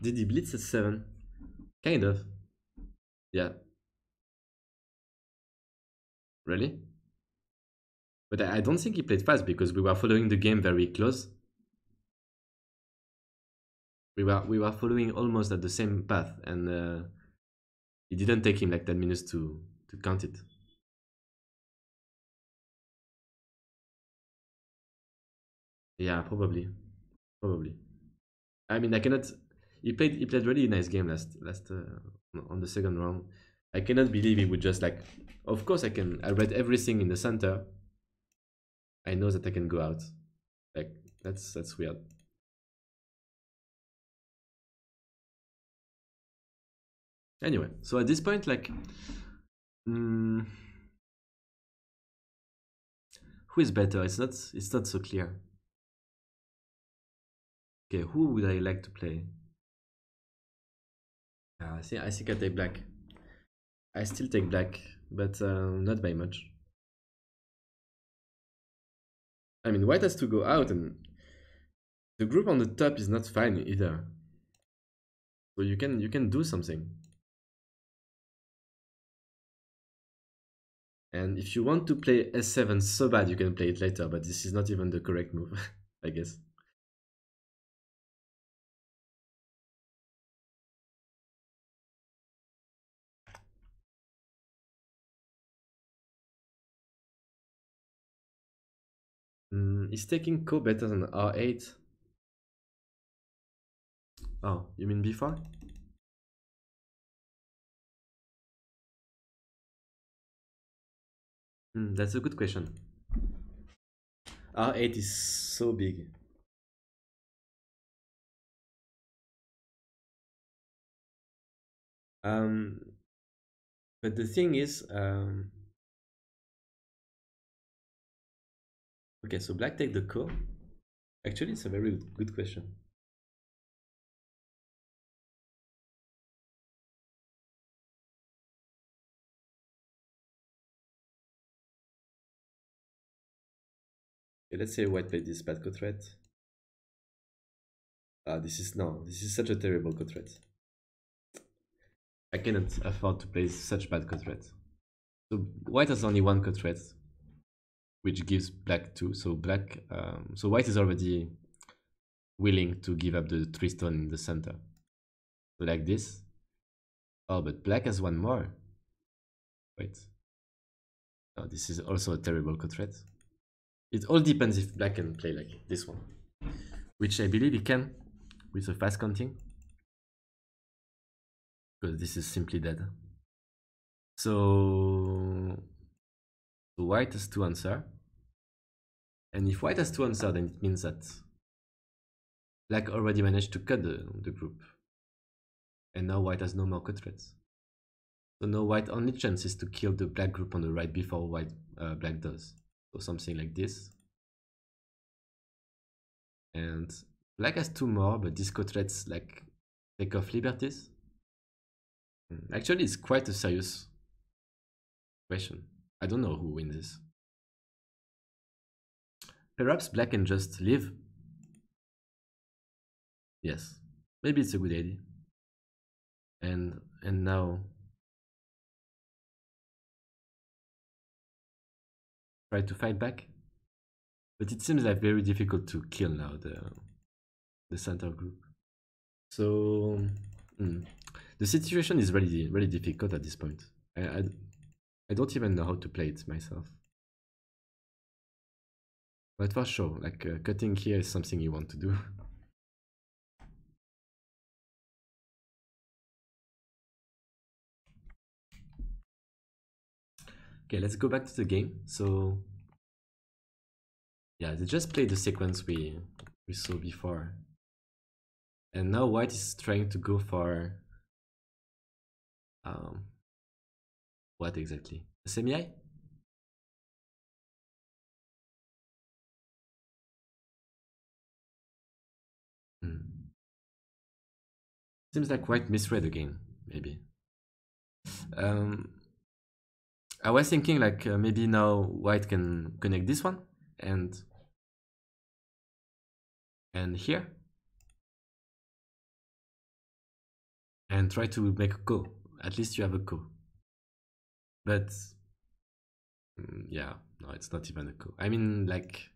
Did he blitz at 7? Kind of. Yeah. Really? But I don't think he played fast, because we were following the game very close. We were following almost at the same path, and it didn't take him like 10 minutes to count it. Yeah, probably. probably. I mean, I cannot. He played really nice game last on the second round. I cannot believe he would just like. Of course, I can. I read everything in the center. I know that I can go out. Like that's weird. Anyway, so at this point, like, mm, who is better? It's not so clear. Okay, who would I like to play? I think I take black. I still take black, but not by much. I mean, white has to go out, and the group on the top is not fine either. So you can do something. And if you want to play S7 so bad, you can play it later, but this is not even the correct move, I guess. Is taking Ko better than R8? Oh, you mean before? That's a good question. R8 is so big. Um, but the thing is, okay, so black take the Ko. Actually, it's a very good question. Okay, let's say white played this bad co threat. This is such a terrible co threat. I cannot afford to play such bad co threat. So white has only one co threat, which gives black two. So so white is already willing to give up the 3 stone in the center. So like this. Oh, but black has one more. Wait. Oh, this is also a terrible co threat. It all depends if black can play like this one, which I believe he can with a fast counting, because this is simply dead. So white has to answer, and if white has to answer, then it means that black already managed to cut the group, and now white has no more cut threats. So now white only chance is to kill the black group on the right before black does. So something like this. And black has two more, but this cut threats like take off liberties. Actually, it's quite a serious question. I don't know who wins this. Perhaps black can just leave. Yes, maybe it's a good idea. And now try to fight back. But it seems like very difficult to kill now the center group. So the situation is really difficult at this point. I don't even know how to play it myself. But for sure, like cutting here is something you want to do. Okay, let's go back to the game. So yeah, they just played the sequence we saw before. And now white is trying to go for what exactly? A semi-I? Seems like white misread again, maybe. Um, I was thinking like maybe now white can connect this one and here and try to make a ko. At least you have a ko. But yeah, no, it's not even a ko. I mean, like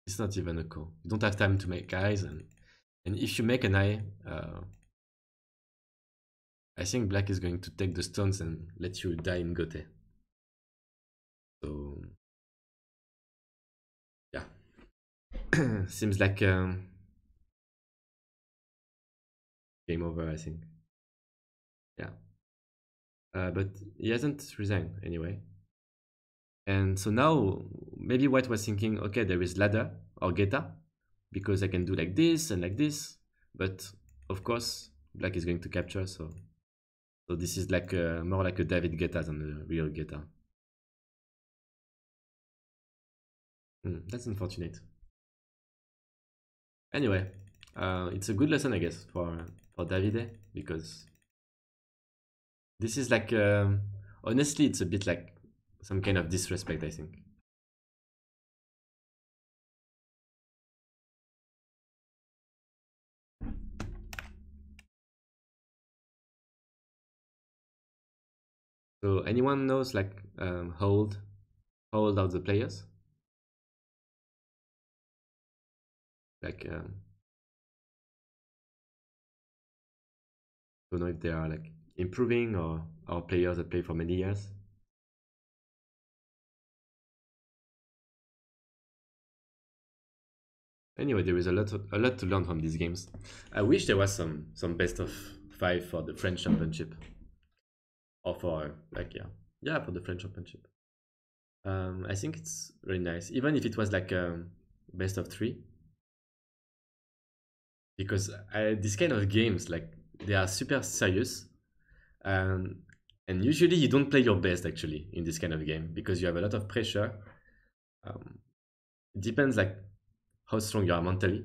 it's not even a ko. You don't have time to make eyes, and if you make an eye, I think black is going to take the stones and let you die in Gote. So Seems like game over, I think. Yeah. But he hasn't resigned anyway. And so now maybe White was thinking, okay, there is ladder or Geta because I can do like this and like this. But of course, Black is going to capture. So this is like more like a David Guetta than a real Guetta. That's unfortunate. Anyway, it's a good lesson, I guess, for Davide because this is like honestly, it's a bit like some kind of disrespect, I think. So anyone knows like how old are the players? Like don't know if they are like improving or players that play for many years. Anyway, there is a lot to learn from these games. I wish there was some best of five for the French Championship or for like yeah for the French Championship. I think it's really nice, even if it was like best of three, because these kind of games like they are super serious, and usually you don't play your best actually in this kind of game because you have a lot of pressure. Um, it depends like how strong you are mentally,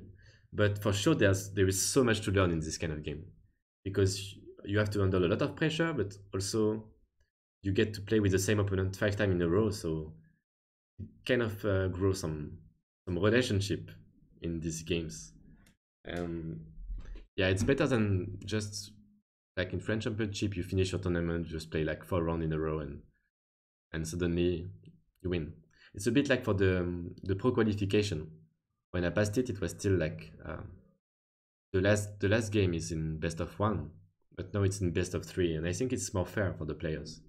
but for sure there is so much to learn in this kind of game because you have to handle a lot of pressure, but also you get to play with the same opponent 5 times in a row, so kind of grow some relationship in these games. And yeah, it's better than just like in French Championship, you finish your tournament, just play like 4 rounds in a row, and suddenly you win. It's a bit like for the pro qualification. When I passed it, it was still like the last game is in best of one, but now it's in best of three, and I think it's more fair for the players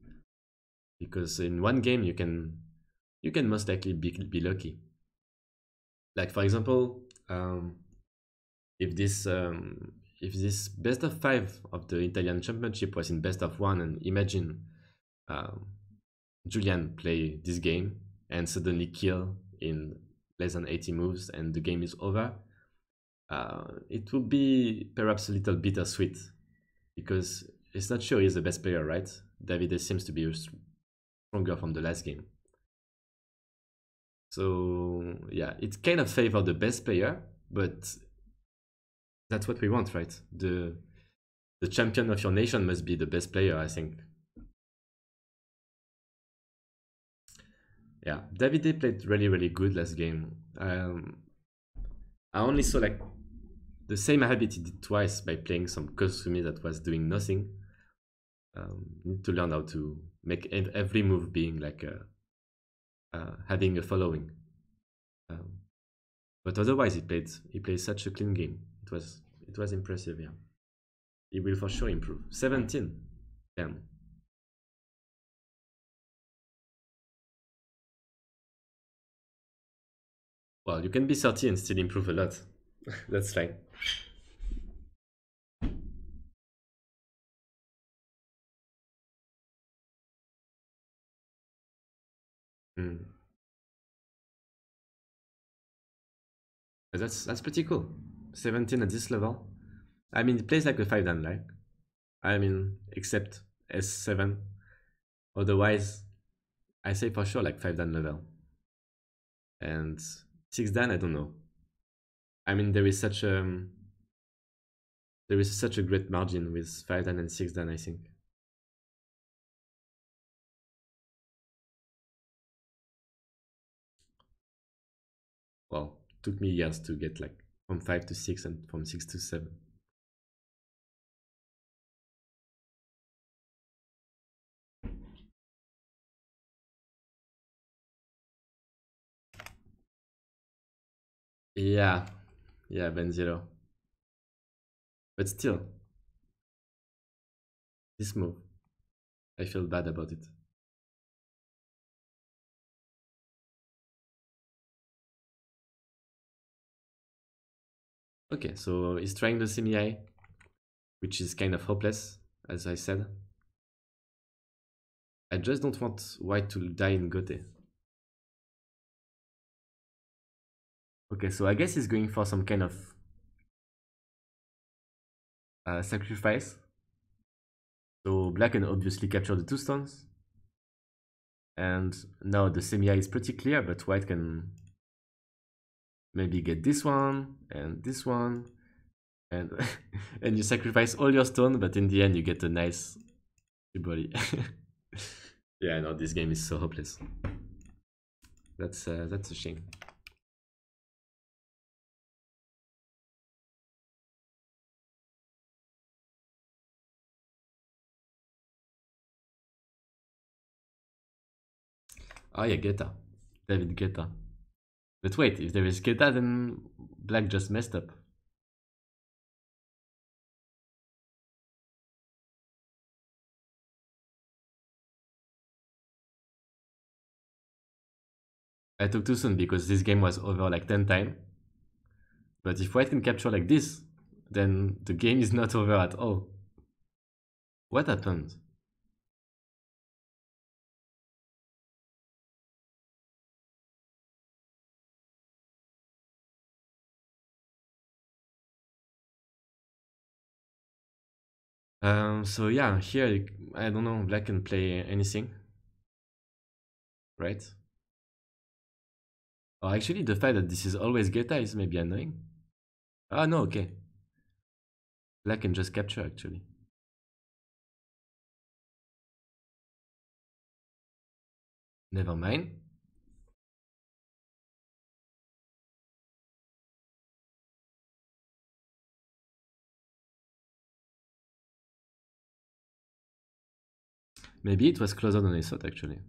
because in one game you can most likely be lucky. Like for example, if this best of five of the Italian Championship was in best of one, and imagine um, Julian play this game and suddenly kill in less than 80 moves and the game is over, it would be perhaps a little bittersweet because it's not sure he's the best player, right? Davide seems to be stronger from the last game. So yeah, it kind of favors the best player, but that's what we want, right? The champion of your nation must be the best player, I think. Yeah, Davide played really, really good last game. I only saw like the same habit he did twice by playing some Kosumi that was doing nothing. Need to learn how to make every move being like having a following. Um, but otherwise, he played such a clean game. It was impressive. Yeah, he will for sure improve. 17, damn. Well, you can be 30 and still improve a lot. That's fine. Mm. That's pretty cool. 17 at this level. I mean, it plays like a 5 dan, like. I mean, except S7. Otherwise, I say for sure like 5 dan level. And 6 dan, I don't know. I mean, there is such a great margin with 5 dan and 6 dan, I think. Well, took me years to get like from 5 to 6 and from 6 to 7. Yeah, yeah, Benzero. But still, this move, I feel bad about it. Okay, so he's trying the semi-high, which is kind of hopeless, as I said. I just don't want white to die in Gote. Okay, so I guess he's going for some kind of sacrifice. So black can obviously capture the two stones. And now the semi-high is pretty clear, but white can maybe get this one and this one. And and you sacrifice all your stone, but in the end you get a nice body. Yeah, no, this game is so hopeless. That's a shame. Oh yeah, Geta. David Geta. But wait, if there is Geta, then black just messed up. I took too soon because this game was over like 10 times. But if white can capture like this, then the game is not over at all. What happened? So yeah, here I don't know, black can play anything, right? Oh, actually, the fact that this is always Geta is maybe annoying. Ah, no, okay. Black can just capture actually. Never mind. Maybe it was closer than I thought actually.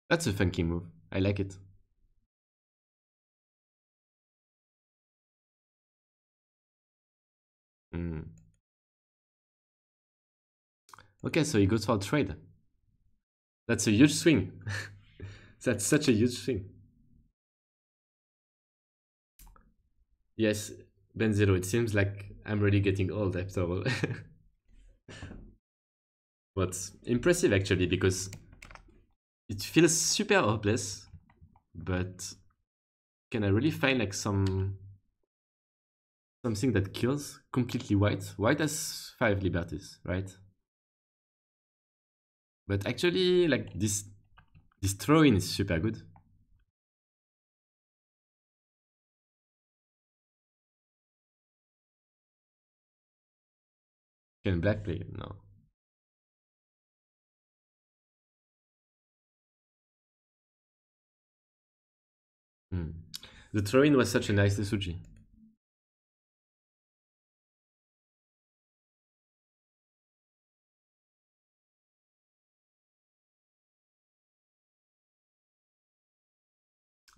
That's a funky move. I like it. Hmm. Okay, so he goes for a trade. That's a huge swing. That's such a huge swing. Yes, Ben Zero, it seems like I'm really getting old after all. But impressive actually, because it feels super hopeless, but can I really find like something that kills completely white? White has 5 liberties, right? But actually, like this throw-in is super good. Can black play? No. Hmm. The throw-in was such a nice Suji.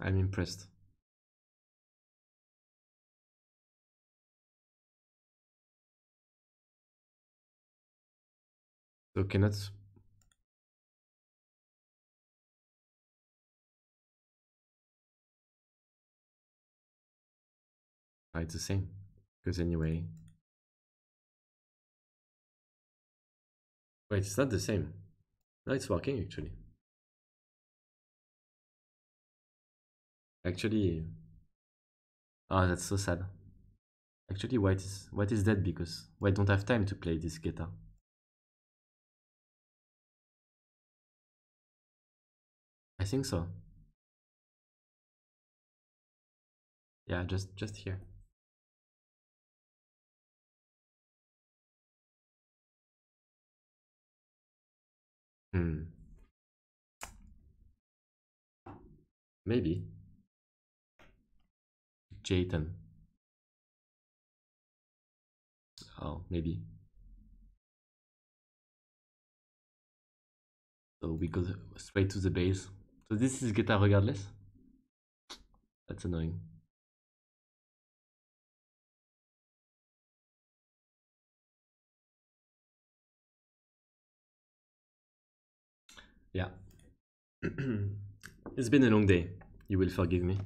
I'm impressed. So cannot. It's the same. Because anyway. Wait, it's not the same. No, it's working actually. Actually, oh, that's so sad. Actually, white is dead because white don't have time to play this guitar. I think so. Yeah, just here. Hmm. Maybe. Jayton. Oh, maybe. So we go straight to the base. So this is guitar regardless. That's annoying. Yeah. It's been a long day. You will forgive me.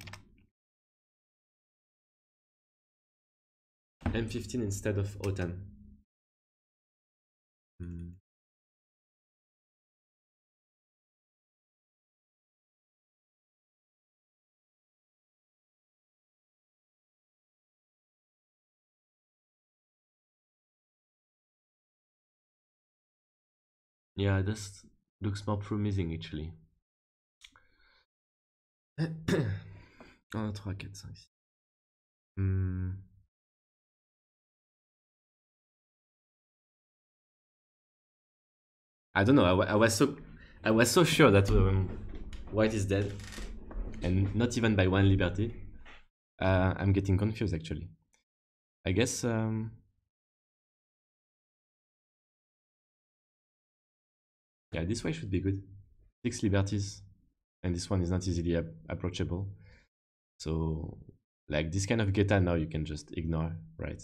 M15 instead of O10. Hmm. Yeah, this looks more promising actually. 1, 3, 4, 5, 6. Hmm. I don't know. I was so sure that white is dead, and not even by one liberty. I'm getting confused actually. I guess yeah, this way should be good. 6 liberties, and this one is not easily approachable. So like this kind of geta now you can just ignore, right?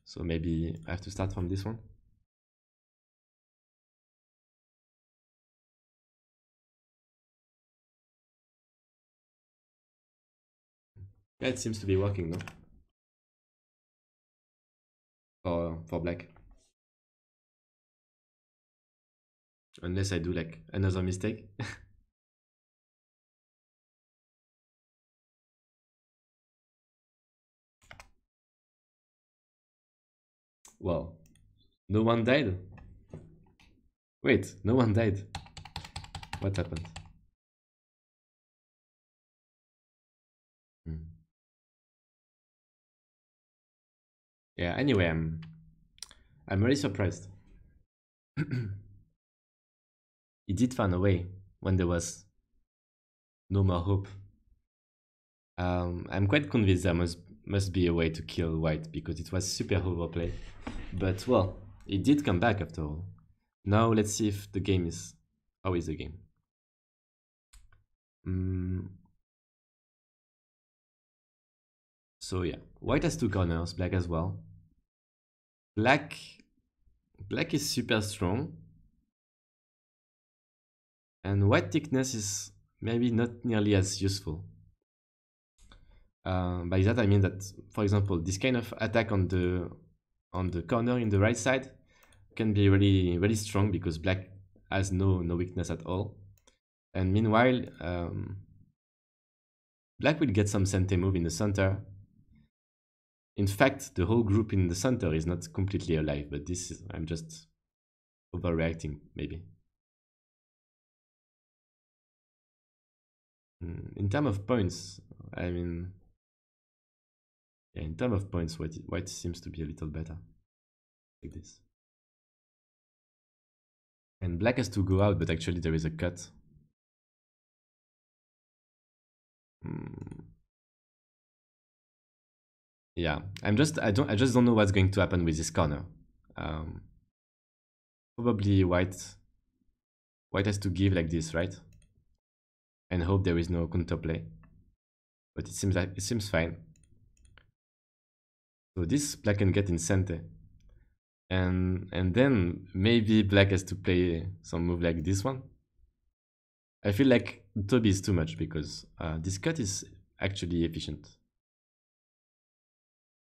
So maybe I have to start from this one. Yeah, it seems to be working, no? For black. Unless I do like another mistake. Well, no one died? Wait, no one died. What happened? Hmm. Yeah, anyway, I'm really surprised. He did find a way when there was no more hope. I'm quite convinced there must be a way to kill white because it was super overplay. But well, it did come back after all. Now let's see if the game is how is the game. Mm, so yeah, white has 2 corners, black as well. Black black is super strong, and white thickness is maybe not nearly as useful. By that I mean that, for example, this kind of attack on the corner in the right side can be really strong because black has no weakness at all. And meanwhile, black will get some sente move in the center. In fact, the whole group in the center is not completely alive, but this is, I'm just overreacting maybe. In terms of points, I mean, yeah, in terms of points, white seems to be a little better like this. And black has to go out, but actually there is a cut. Mm, yeah, I just don't know what's going to happen with this corner. Um, Probably white has to give like this, right? And hope there is no counterplay. But it seems fine. So this black can get in center. And then maybe black has to play some move like this one. I feel like Toby is too much because this cut is actually efficient.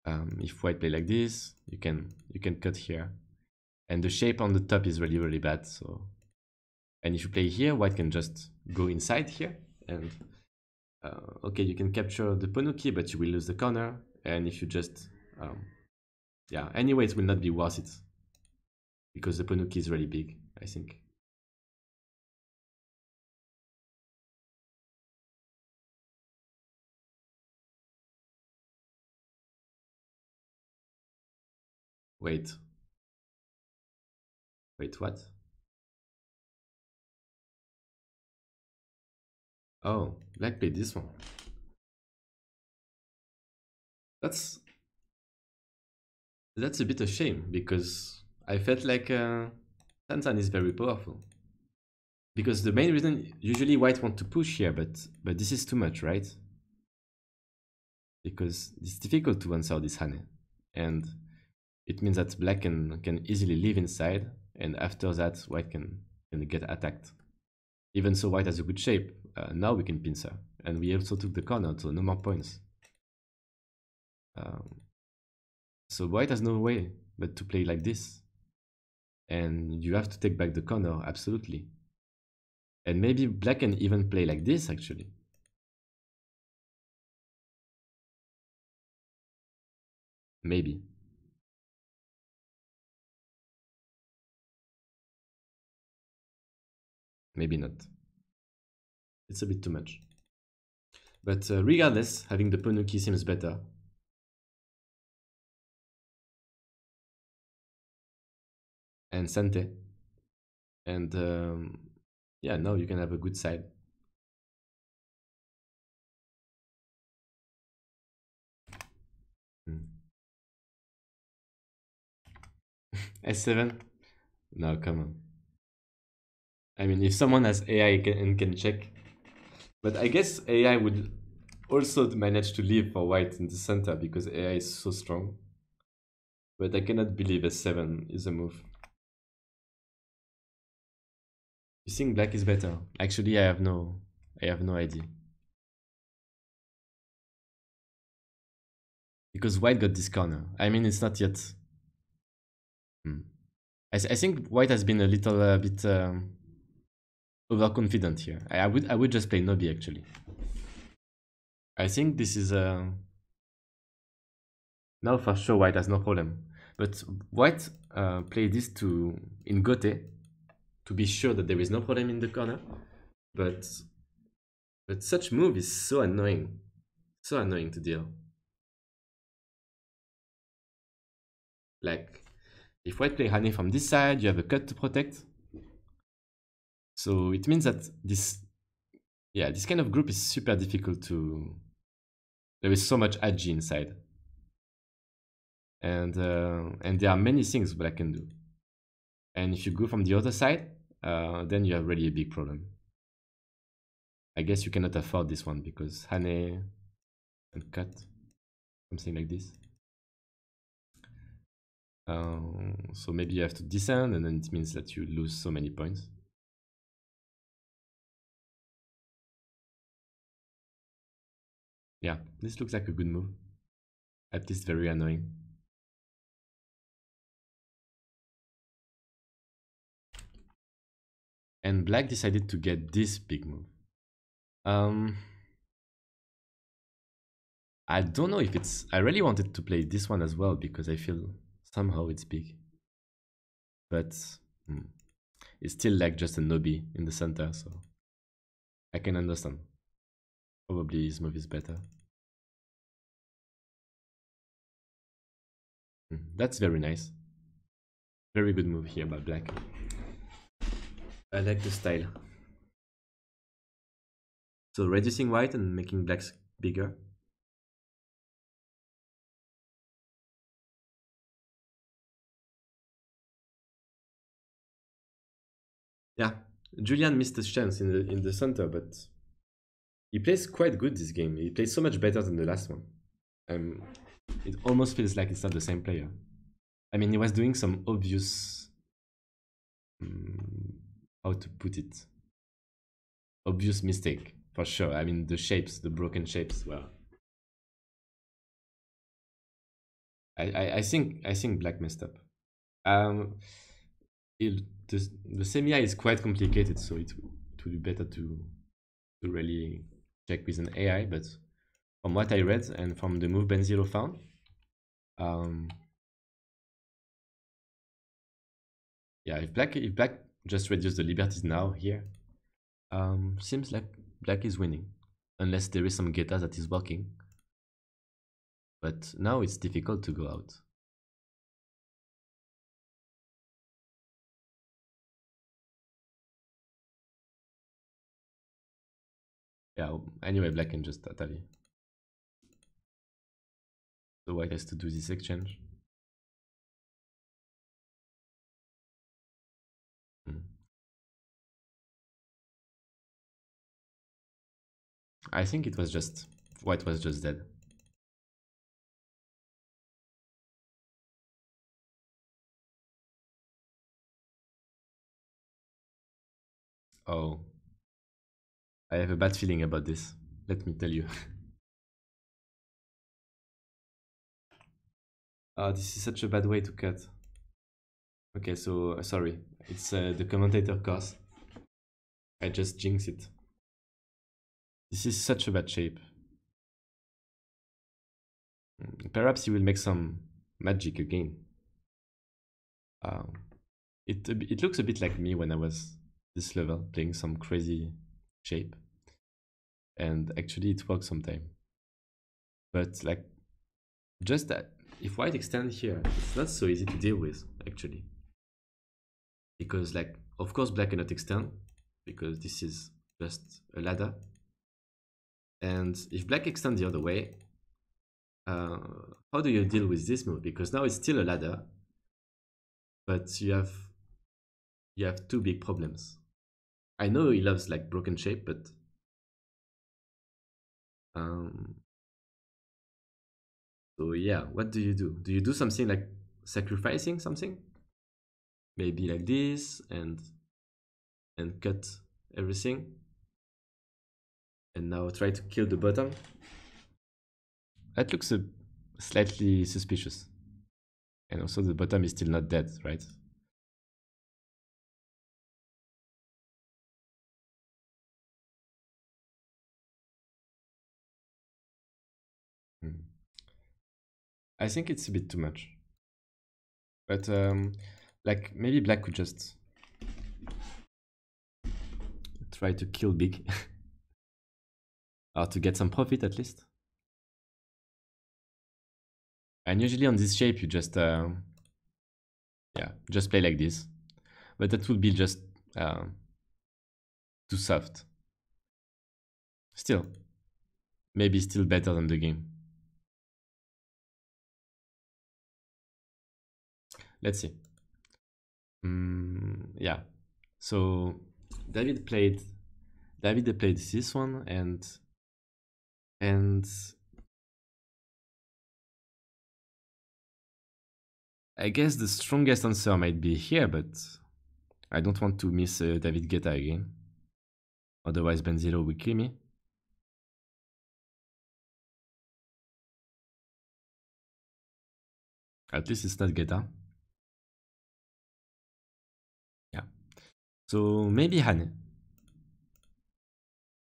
If white play like this, you can cut here. And the shape on the top is really bad. So, and if you play here, white can just go inside here and okay, you can capture the Ponuki, but you will lose the corner. And if you just yeah, anyway, it will not be worth it because the Ponuki is really big, I think. Wait, wait, what? Oh, black played this one. That's that's a bit of shame because I felt like Tantan is very powerful. Because the main reason usually white want to push here, but this is too much, right? Because it's difficult to answer this Hane, and it means that black can easily live inside, and after that, white can get attacked. Even so, white has a good shape. Now we can pincer, and we also took the corner, so no more points. So white has no way but to play like this, and you have to take back the corner absolutely. And maybe black can even play like this actually. Maybe. Maybe not. It's a bit too much. But regardless, having the Ponuki seems better. And Sante. And yeah, now you can have a good side. S7? No, come on. I mean, if someone has AI and can check. But I guess AI would also manage to live for white in the center because AI is so strong. But I cannot believe S7 is a move. You think black is better? Actually, I have no idea. Because white got this corner. I mean, it's not yet. I think white has been a little bit overconfident here. I would just play Nobi actually. I think this is now for sure white has no problem. But white play this in Gote to be sure that there is no problem in the corner. But such move is so annoying. So annoying to deal. Like if white play Hane from this side, you have a cut to protect. So it means that this kind of group is super difficult to. There is so much agi inside, and there are many things black can do. And if you go from the other side, then you have really a big problem. I guess you cannot afford this one because Hane and cut, something like this. So maybe you have to descend, and then it means that you lose so many points. Yeah, this looks like a good move. At least very annoying. And black decided to get this big move. I don't know if it's. I really wanted to play this one as well because I feel somehow it's big. But it's still like just a Nobi in the center, so I can understand. Probably his move is better. That's very nice. Very good move here by black. I like the style. So reducing white and making blacks bigger. Yeah, Julian missed his chance in the center, but he plays quite good this game. He plays so much better than the last one. It almost feels like it's not the same player. I mean, he was doing some obvious, how to put it, obvious mistake for sure. I mean, the shapes, the broken shapes. Well, I think black messed up. The semi is quite complicated, so it would be better to really check with an AI. But from what I read and from the move Benzilo found, yeah, if black just reduce the liberties now here, seems like black is winning, unless there is some Geta that is working. But now it's difficult to go out. Yeah, anyway, black can just tally. So white has to do this exchange. I think it was just white was just dead. Oh, I have a bad feeling about this. Let me tell you. Oh, this is such a bad way to cut. Okay, so sorry. It's the commentator course. I just jinxed it. This is such a bad shape. Perhaps he will make some magic again. Um, it looks a bit like me when I was this level, playing some crazy shape. And actually it works sometimes. But like, just that, if white extend here, it's not so easy to deal with, actually. Because like, of course black cannot extend, because this is just a ladder. And if black extends the other way, how do you deal with this move? Because now it's still a ladder, but you have two big problems. I know he loves like broken shape, but so yeah, what do you do? Do you do something like sacrificing something? Maybe like this and cut everything, and now try to kill the bottom. That looks slightly suspicious. And also the bottom is still not dead, right? Hmm. I think it's a bit too much. But like maybe black could just try to kill big. Or to get some profit at least. And usually on this shape you just yeah, just play like this. But that would be just too soft. Still, maybe still better than the game. Let's see. Yeah. So David played this one and I guess the strongest answer might be here, but I don't want to miss David Guetta again. Otherwise Benzilo will kill me. At least it's not Guetta. Yeah. So maybe Hane.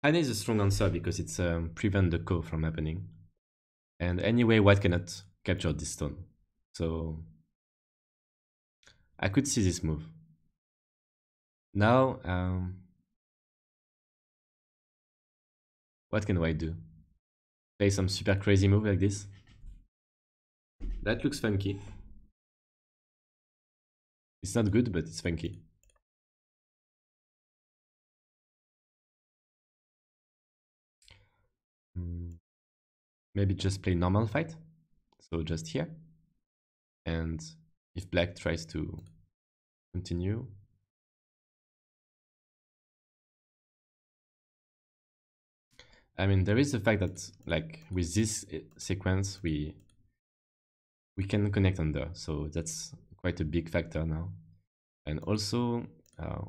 Hane is a strong answer because it's prevent the ko from happening. And anyway, white cannot capture this stone. So I could see this move. Now, what can white do? Play some super crazy move like this? That looks funky. It's not good, but it's funky. Maybe just play normal fight. So just here. And if black tries to continue, I mean, there is the fact that like with this sequence, we can connect under. So that's quite a big factor now. And also,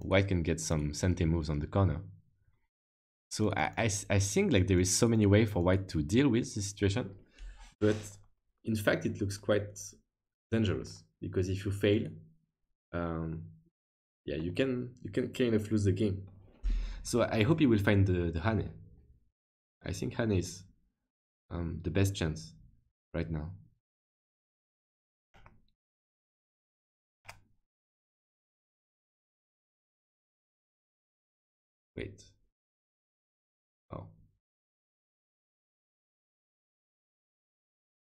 white can get some sente moves on the corner. So I think like there is so many ways for white to deal with this situation, but in fact it looks quite dangerous because if you fail, yeah, you can kind of lose the game. So I hope he will find the Hane. I think Hane is the best chance right now. Wait. Oh.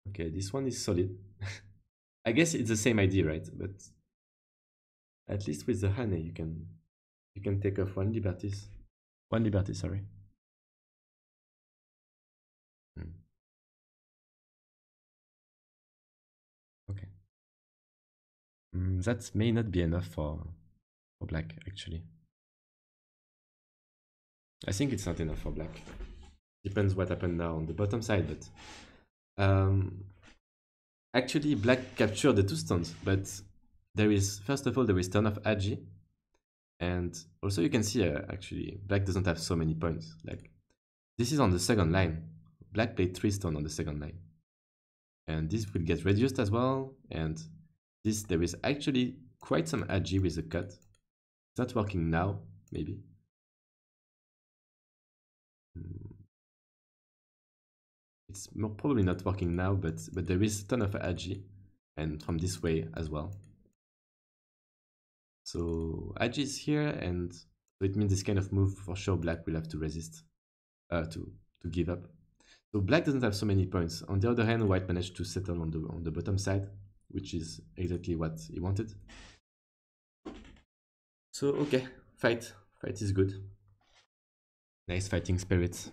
Okay, this one is solid. I guess it's the same idea, right? But at least with the Hane, you can take off one liberties. One liberty, sorry. Okay. That may not be enough for black, actually. I think it's not enough for black. Depends what happened now on the bottom side, but actually black captured the two stones, but there is, first of all, there is turn of Agi, And also you can see actually black doesn't have so many points. Like this is on the second line. Black played 3 stone on the second line. And this will get reduced as well. And this, there is actually quite some ag with the cut. It's not working now, maybe. It's probably not working now, but there is a ton of ag, and from this way as well. So ag is here, and so it means this kind of move for sure black will have to resist, to give up. So black doesn't have so many points. On the other hand, white managed to settle on the bottom side, which is exactly what he wanted. So okay, fight is good. Nice fighting spirit.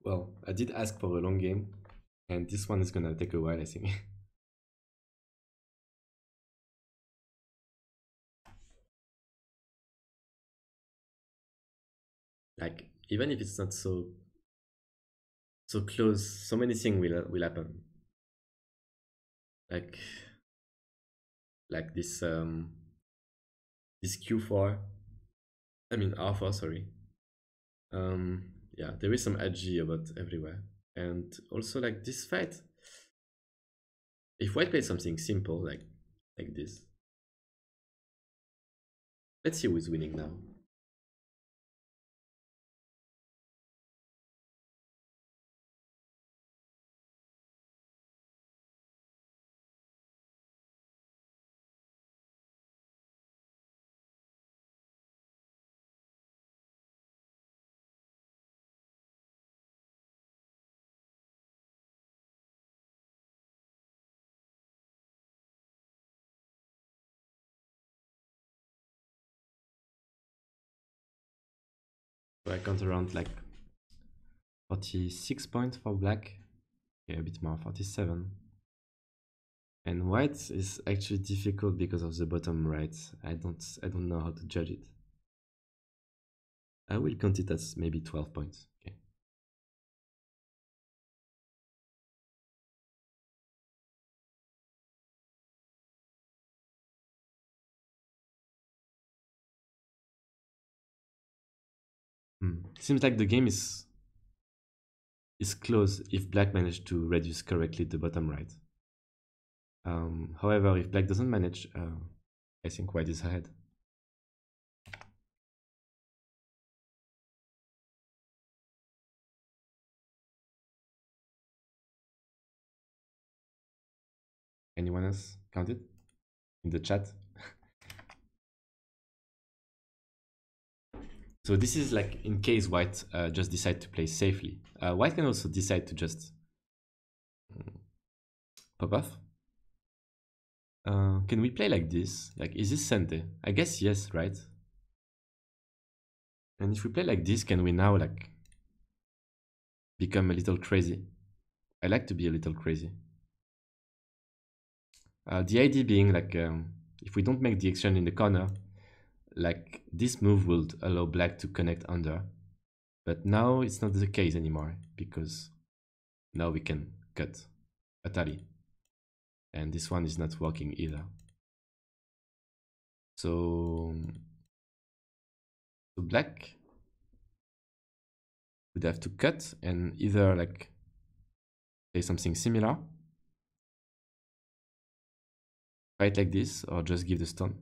Well, I did ask for a long game, and this one is gonna take a while, I think. Like, even if it's not so close, so many things will happen. Like this this Q4, I mean R4, sorry. Yeah, there is some ag about everywhere. And also like this fight, if white plays something simple like this, let's see who is winning now. So I count around like 46 points for black. Okay, a bit more, 47. And white is actually difficult because of the bottom right. I don't know how to judge it. I will count it as maybe 12 points. Okay. Seems like the game is close if black managed to reduce correctly the bottom right. However, if black doesn't manage, I think white is ahead. Anyone else count it in the chat? So this is like in case white just decide to play safely. White can also decide to just pop off. Can we play like this? Like, is this Sente? I guess yes, right? And if we play like this, can we now like become a little crazy? I like to be a little crazy. The idea being like, if we don't make the exchange in the corner, like this move will allow black to connect under. But now it's not the case anymore because now we can cut Atari. And this one is not working either. So black would have to cut and either like say something similar, fight like this, or just give the stone.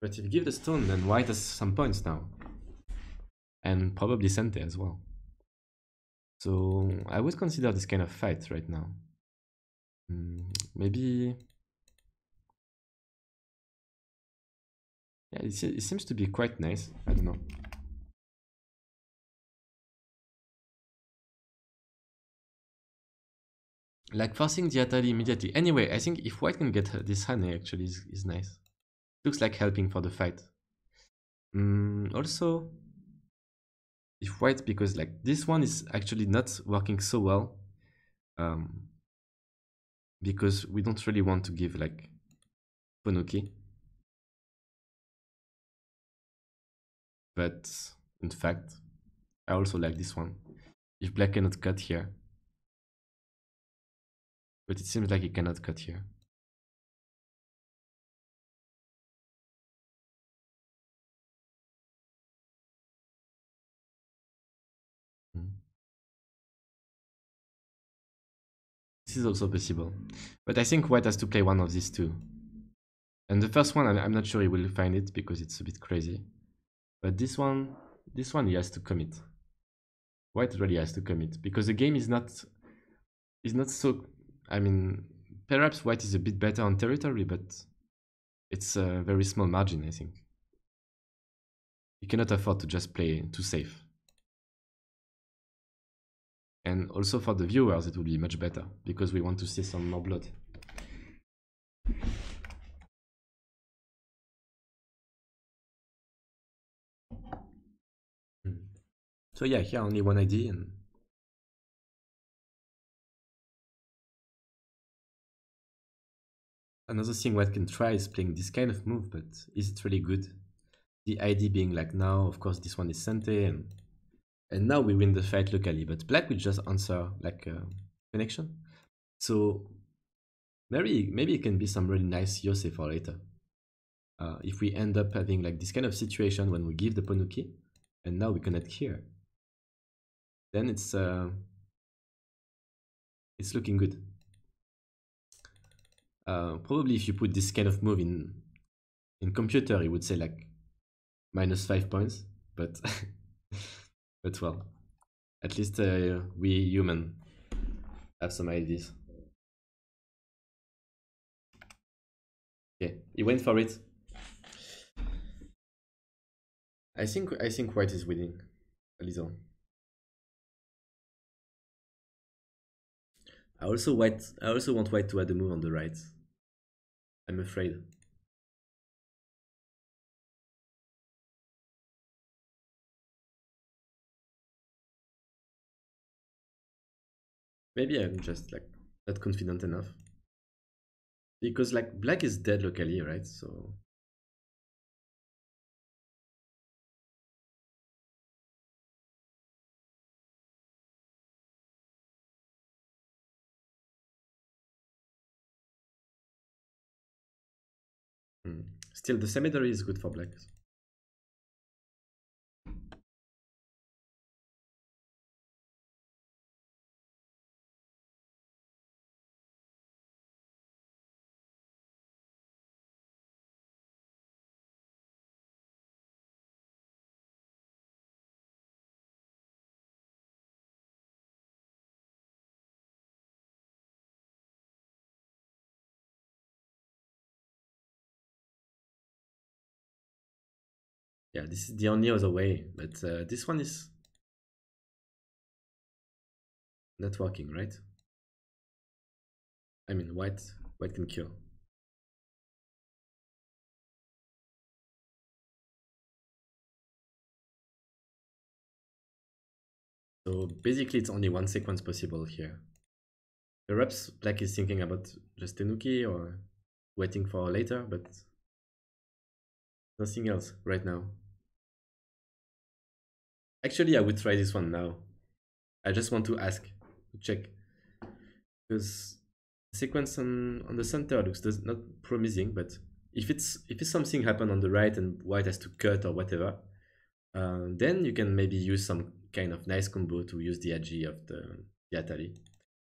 But if you give the stone, then white has some points now. And probably Sente as well. So I would consider this kind of fight right now. Maybe... Yeah, it seems to be quite nice. I don't know. Like forcing the Atali immediately. Anyway, I think if white can get this honey actually is nice. Looks like helping for the fight. Also, if white, because like this one is actually not working so well, um, because we don't really want to give like Ponoki. But in fact, I also like this one. If black cannot cut here, but it seems like he cannot cut here. Hmm. This is also possible. But I think white has to play one of these two. And the first one, I'm not sure he will find it because it's a bit crazy. But this one he has to commit. White really has to commit because the game is not so. I mean, perhaps white is a bit better on territory, but it's a very small margin. I think you cannot afford to just play too safe. And also for the viewers, it will be much better because we want to see some more blood. Mm. So yeah, here only one ID. And another thing White can try is playing this kind of move, but is it really good? The ID being like now, of course, this one is Sente, and now we win the fight locally, but Black will just answer like connection. So maybe it can be some really nice Yose for later. If we end up having like this kind of situation when we give the Ponuki, and now we connect here, then it's looking good. Probably if you put this kind of move in computer, it would say like -5 points, but but well, at least we human have some ideas. Okay, he went for it. I think white is winning a little. I also want white to add a move on the right. I'm afraid. Maybe I'm just like not confident enough. Because like black is dead locally, right? So hmm. Still the cemetery is good for black. Yeah, this is the only other way, but this one is not working, right? I mean, white can kill. So basically, it's only one sequence possible here. Perhaps black is thinking about just Tenuki or waiting for later, but nothing else right now. Actually, I would try this one now. I just want to ask, to check, because the sequence on the center looks not promising. But if it's something happen on the right and white has to cut or whatever, then you can maybe use some kind of nice combo to use the agi of the Atari.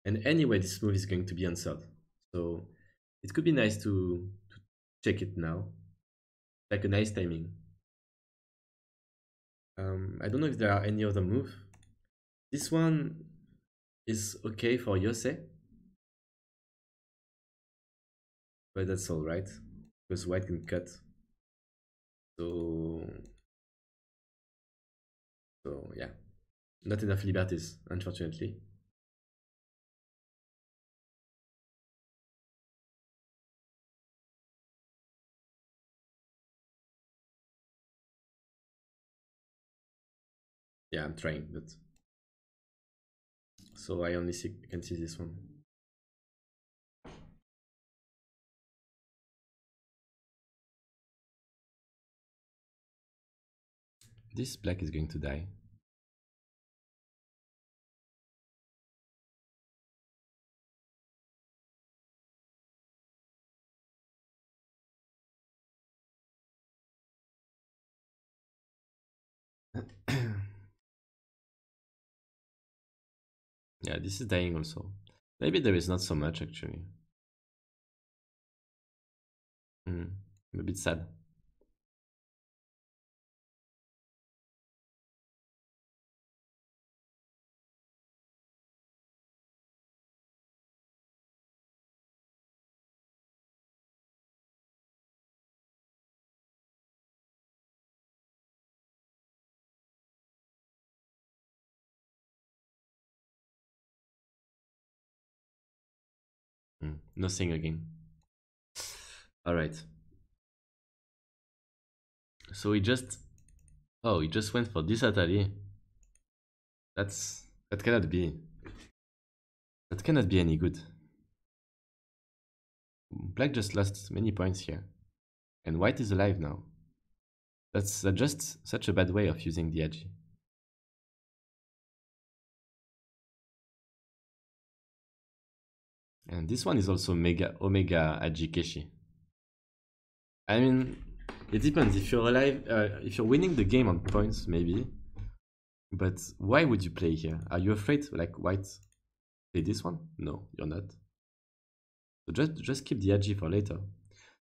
And anyway, this move is going to be answered, so it could be nice to check it now, like a nice timing. I don't know if there are any other move. This one is okay for Yose, but that's all right because white can cut. So yeah, not enough liberties, unfortunately. Yeah, I'm trying, but so I only can see this one. This black is going to die. Yeah, this is dying also. Maybe there is not so much actually. I'm a bit sad. Nothing again. All right. So he just, oh, he just went for this Atari. That cannot be. That cannot be any good. Black just lost many points here, and white is alive now. That's just such a bad way of using the Agi. And this one is also mega omega Agi Keshi. I mean, it depends. If you're alive, if you're winning the game on points, maybe. But why would you play here? Are you afraid, like white, play this one? No, you're not. So just keep the Agi for later.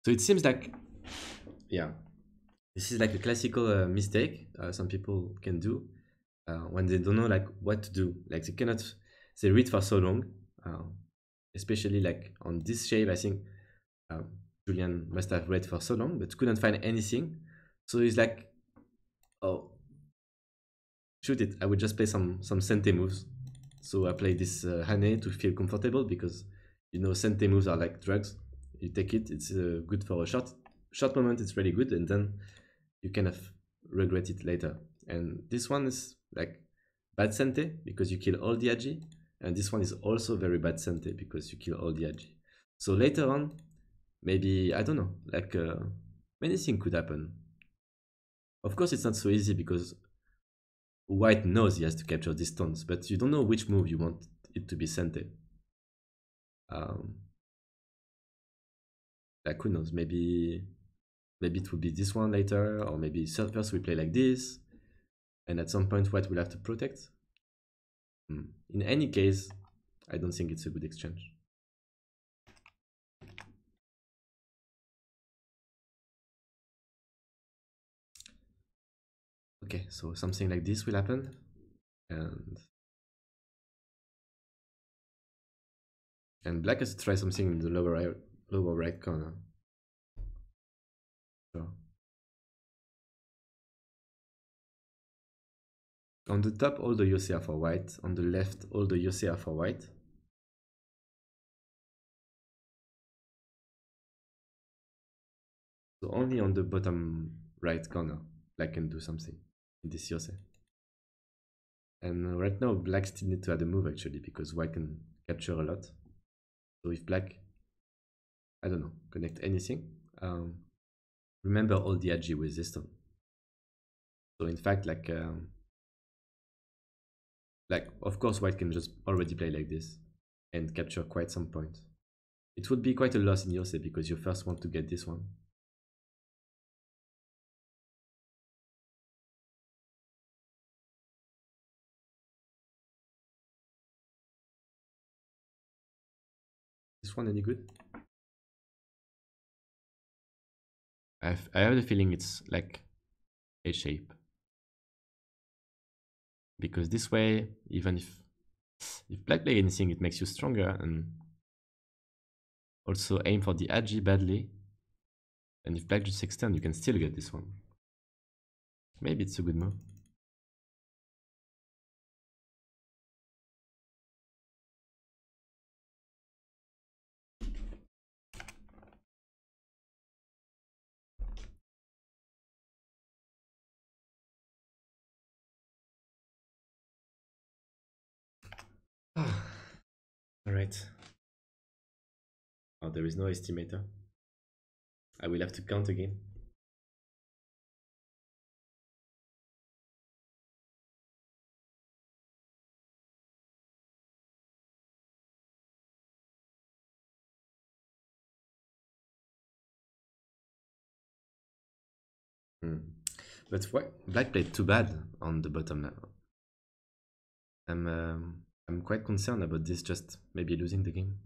So it seems like, yeah, this is like a classical mistake some people can do when they don't know like what to do. Like they read for so long, uh, especially like on this shape. I think um, Julian must have read for so long, but couldn't find anything. So he's like, oh, shoot it! I would just play some Sente moves. So I play this Hane to feel comfortable because Sente moves are like drugs. You take it, it's good for a short moment. It's really good, and then you kind of regret it later. And this one is like bad Sente because you kill all the Agi, and this one is also very bad Sente because you kill all the Agi. So later on, maybe I don't know, like many things could happen. Of course, it's not so easy because White knows he has to capture these stones, but you don't know which move you want it to be Sente. Um, like who knows? Maybe it will be this one later, or maybe first we play like this, and at some point White will have to protect. In any case, I don't think it's a good exchange. Okay, so something like this will happen, and black has to try something in the lower right corner. So on the top, all the Yosei are for white. On the left, all the Yosei are for white. So only on the bottom right corner, black can do something in this Yosei. And right now, black still need to add a move actually, because white can capture a lot. So if black, I don't know, connect anything, remember all the Agi with this stone. So in fact, like of course, white can just already play like this and capture quite some points. It would be quite a loss in Yosei because you first want to get this one. This one any good? I have the feeling it's like a shape. Because this way, even if black play anything, it makes you stronger, and also aim for the Agi badly. And if black just extend, you can still get this one. Maybe it's a good move. Alright. Oh, there is no estimator. I will have to count again. Hmm. But why black played too bad on the bottom now? I'm quite concerned about this just maybe losing the game.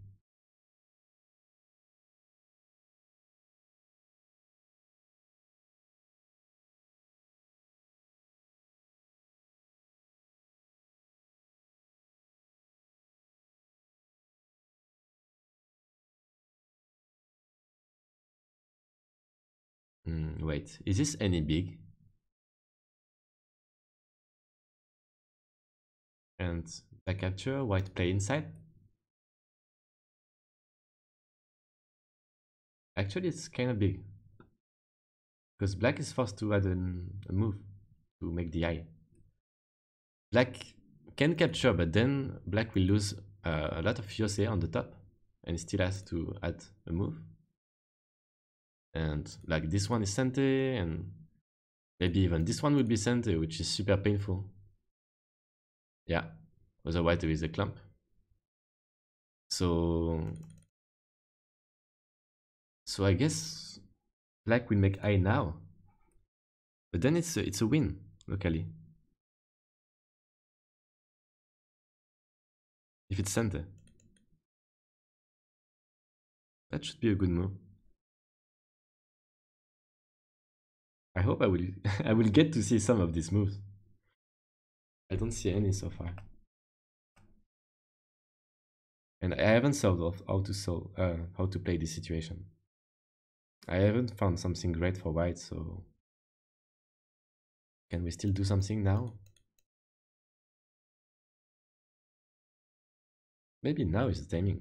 Wait, is this any big? And black capture, white play inside? Actually, it's kind of big. Because black is forced to add a move to make the eye. Black can capture, but then black will lose a lot of Yosei on the top. And still has to add a move. And like this one is Sente, and maybe even this one will be Sente, which is super painful. Yeah, otherwise there is a clump. So I guess black will make eye now. But then it's a win locally. If it's Sente. That should be a good move. I hope I will I will get to see some of these moves. I don't see any so far. And I haven't solved how to play this situation. I haven't found something great for white, so can we still do something now? Maybe now is the timing.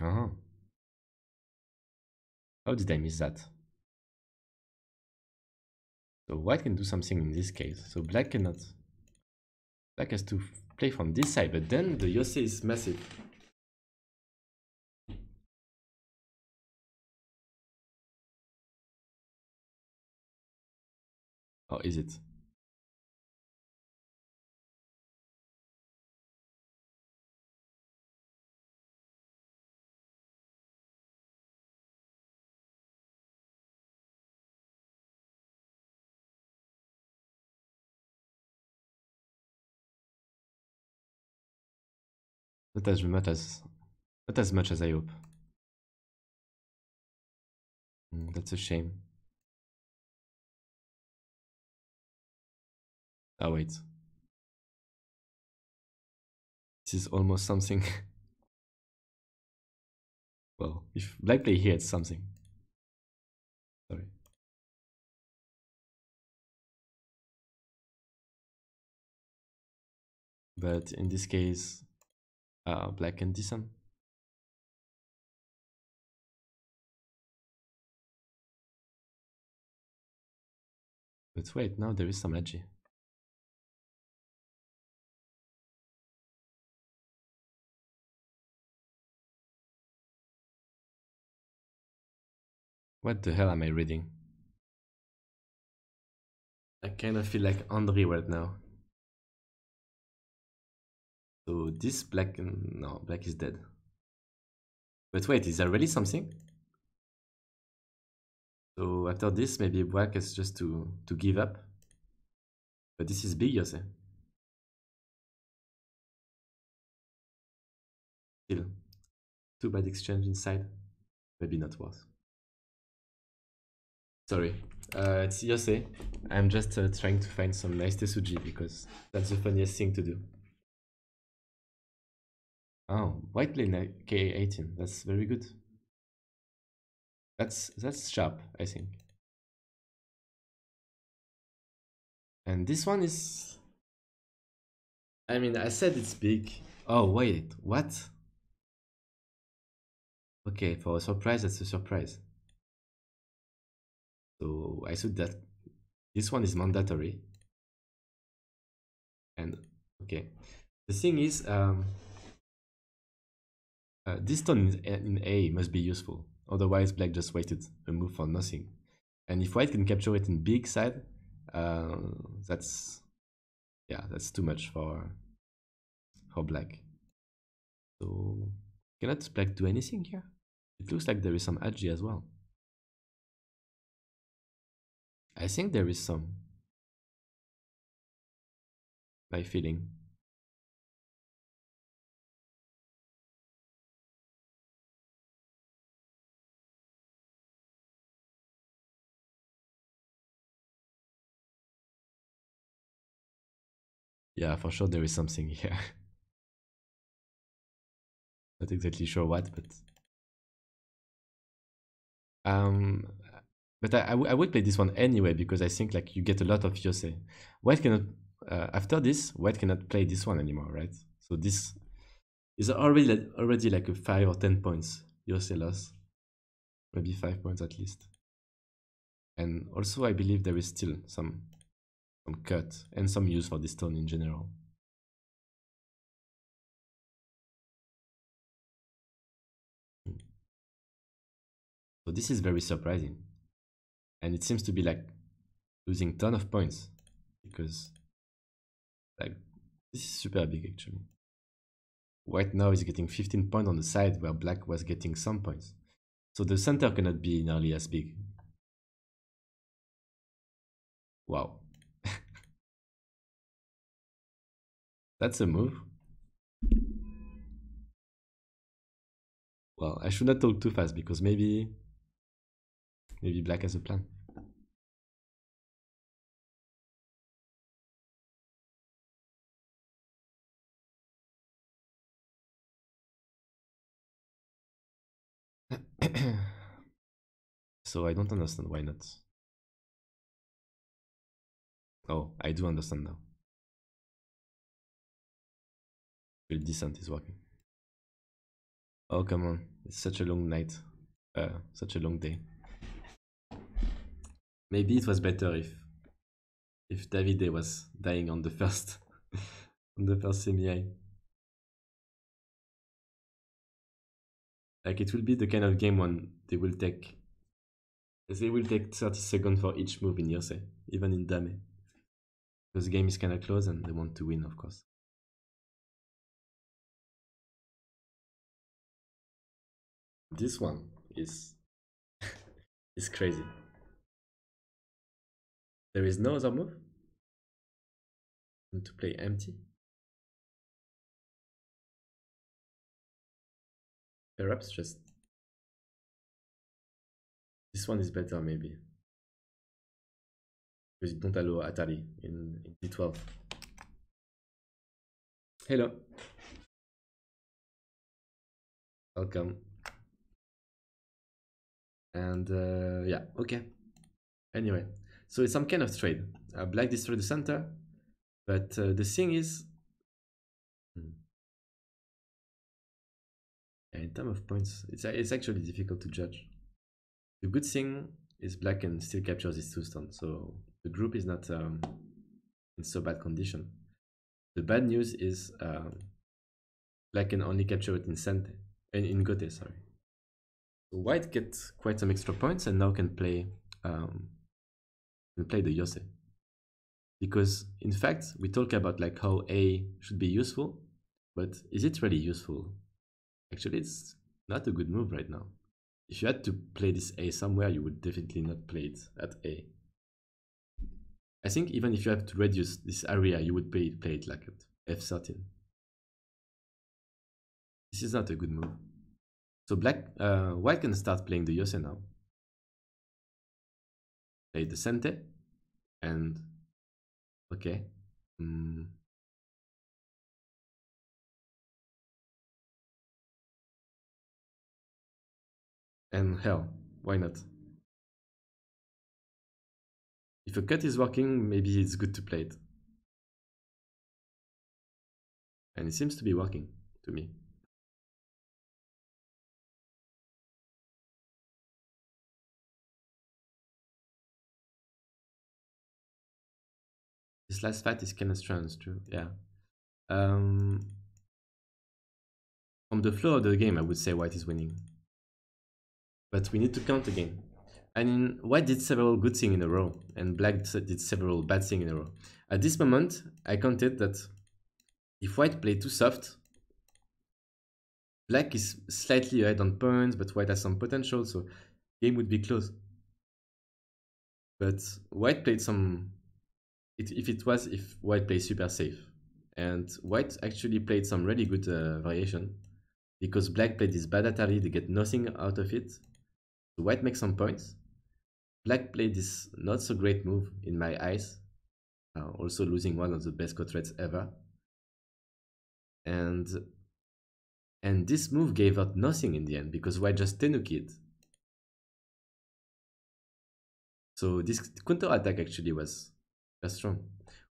Uh-huh. How did I miss that? So white can do something in this case. So black cannot. Black has to play from this side, but then the Yosei is massive. Or is it? Not as much as I hope. That's a shame. Oh wait. This is almost something. Well, if black play here, it's something. Sorry. But in this case, black can descend. But wait, now there is some edgy. What the hell am I reading? I kind of feel like Andre right now. So this black, no, black is dead. But wait, is there really something? So after this, maybe black is just to give up. But this is big, Yose. Still, too bad exchange inside. Maybe not worth. Sorry, it's Yose. I'm just trying to find some nice Tesuji because that's the funniest thing to do. Oh, white play K18. That's very good. That's sharp, I think. And this one is. I mean, I said it's big. Oh wait, what? Okay, for a surprise, that's a surprise. So I thought that this one is mandatory. And okay, the thing is, this stone in A must be useful. Otherwise, black just waited a move for nothing. And if white can capture it in big side, uh, that's yeah, that's too much for black. So cannot black do anything here? It looks like there is some agi as well. I think there is some. My feeling. Yeah, for sure there is something here. Not exactly sure what, but um, but I would play this one anyway because I think like you get a lot of Yose. White cannot after this white cannot play this one anymore, right? So this is already like a 5 or 10 points Yose loss, maybe 5 points at least. And also I believe there is still some cut and some use for this stone in general. So this is very surprising, and it seems to be like losing ton of points because like this is super big actually. White now is getting 15 points on the side where black was getting some points. So the center cannot be nearly as big. Wow. That's a move. Well, I should not talk too fast because maybe black has a plan. So I don't understand why not. Oh, I do understand now. The descent is working. Oh, come on. It's such a long night. Such a long day. Maybe it was better if Davide was dying on the first on the first semi. Like it will be the kind of game when they will take 30 seconds for each move in Yose, even in Dame. Because the game is kinda close and they want to win, of course. This one is crazy. There is no other move than to play empty. Perhaps just this one is better maybe. Because you don't allow Atari in D12. Hello. Welcome. And yeah, okay. Anyway, so it's some kind of trade. Black destroyed the center, but the thing is, hmm, yeah, in terms of points, it's actually difficult to judge. The good thing is black can still capture this two stone, so the group is not in so bad condition. The bad news is black can only capture it in Sente, and in Gote, sorry. So white gets quite some extra points and now um, can play the Yose. Because in fact, we talk about like how A should be useful, but is it really useful? Actually, it's not a good move right now. If you had to play this A somewhere, you would definitely not play it at A. I think even if you have to reduce this area, you would play it like at F13. This is not a good move. So white can start playing the Yose now. Play the Sente, and okay. And hell, why not? If a cut is working, maybe it's good to play it. And it seems to be working to me. This last fight is kind of strange, true. Yeah. Um, from the flow of the game, I would say white is winning. But we need to count again. I mean, white did several good things in a row, and black did several bad things in a row. At this moment, I counted that if white played too soft, black is slightly ahead on points, but white has some potential, so game would be close. But white played some. If white plays super safe, and white actually played some really good variation, because black played this bad Atari, they get nothing out of it. So white makes some points. Black played this not so great move in my eyes, also losing one of the best cut rates ever. And this move gave out nothing in the end because white just tenuki it. So this counter attack actually was strong.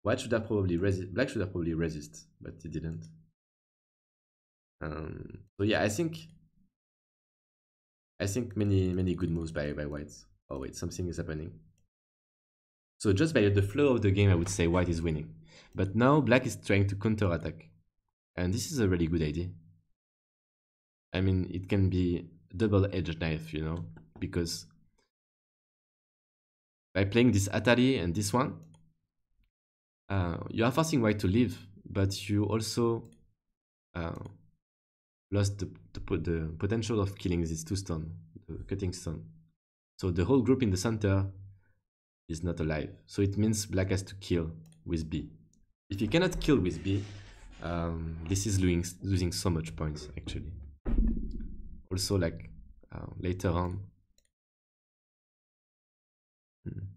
White should have probably resist. Black should have probably resist, but he didn't. So yeah, I think many good moves by white. Oh wait, something is happening. So just by the flow of the game, I would say white is winning. But now black is trying to counter attack, and this is a really good idea. I mean, it can be double-edged knife, you know, because by playing this Atari and this one, you are forcing white to leave, but you also lost the potential of killing this two stone, the cutting stone. So the whole group in the center is not alive. So it means black has to kill with B. If he cannot kill with B, this is losing so much points actually. Also, like later on,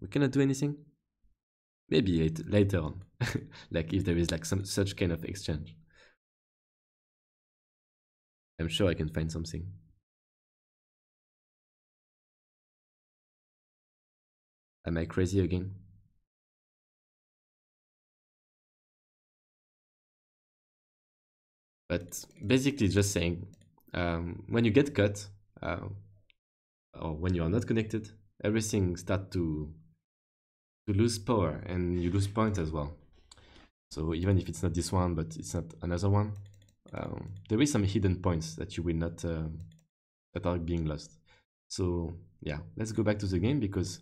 we cannot do anything. Maybe later on, like if there is like some such kind of exchange. I'm sure I can find something. Am I crazy again? But basically just saying, when you get cut, or when you are not connected, everything starts to lose power and you lose points as well. So even if it's not this one, but it's not another one, there is some hidden points that you will not, that are being lost. So yeah, let's go back to the game because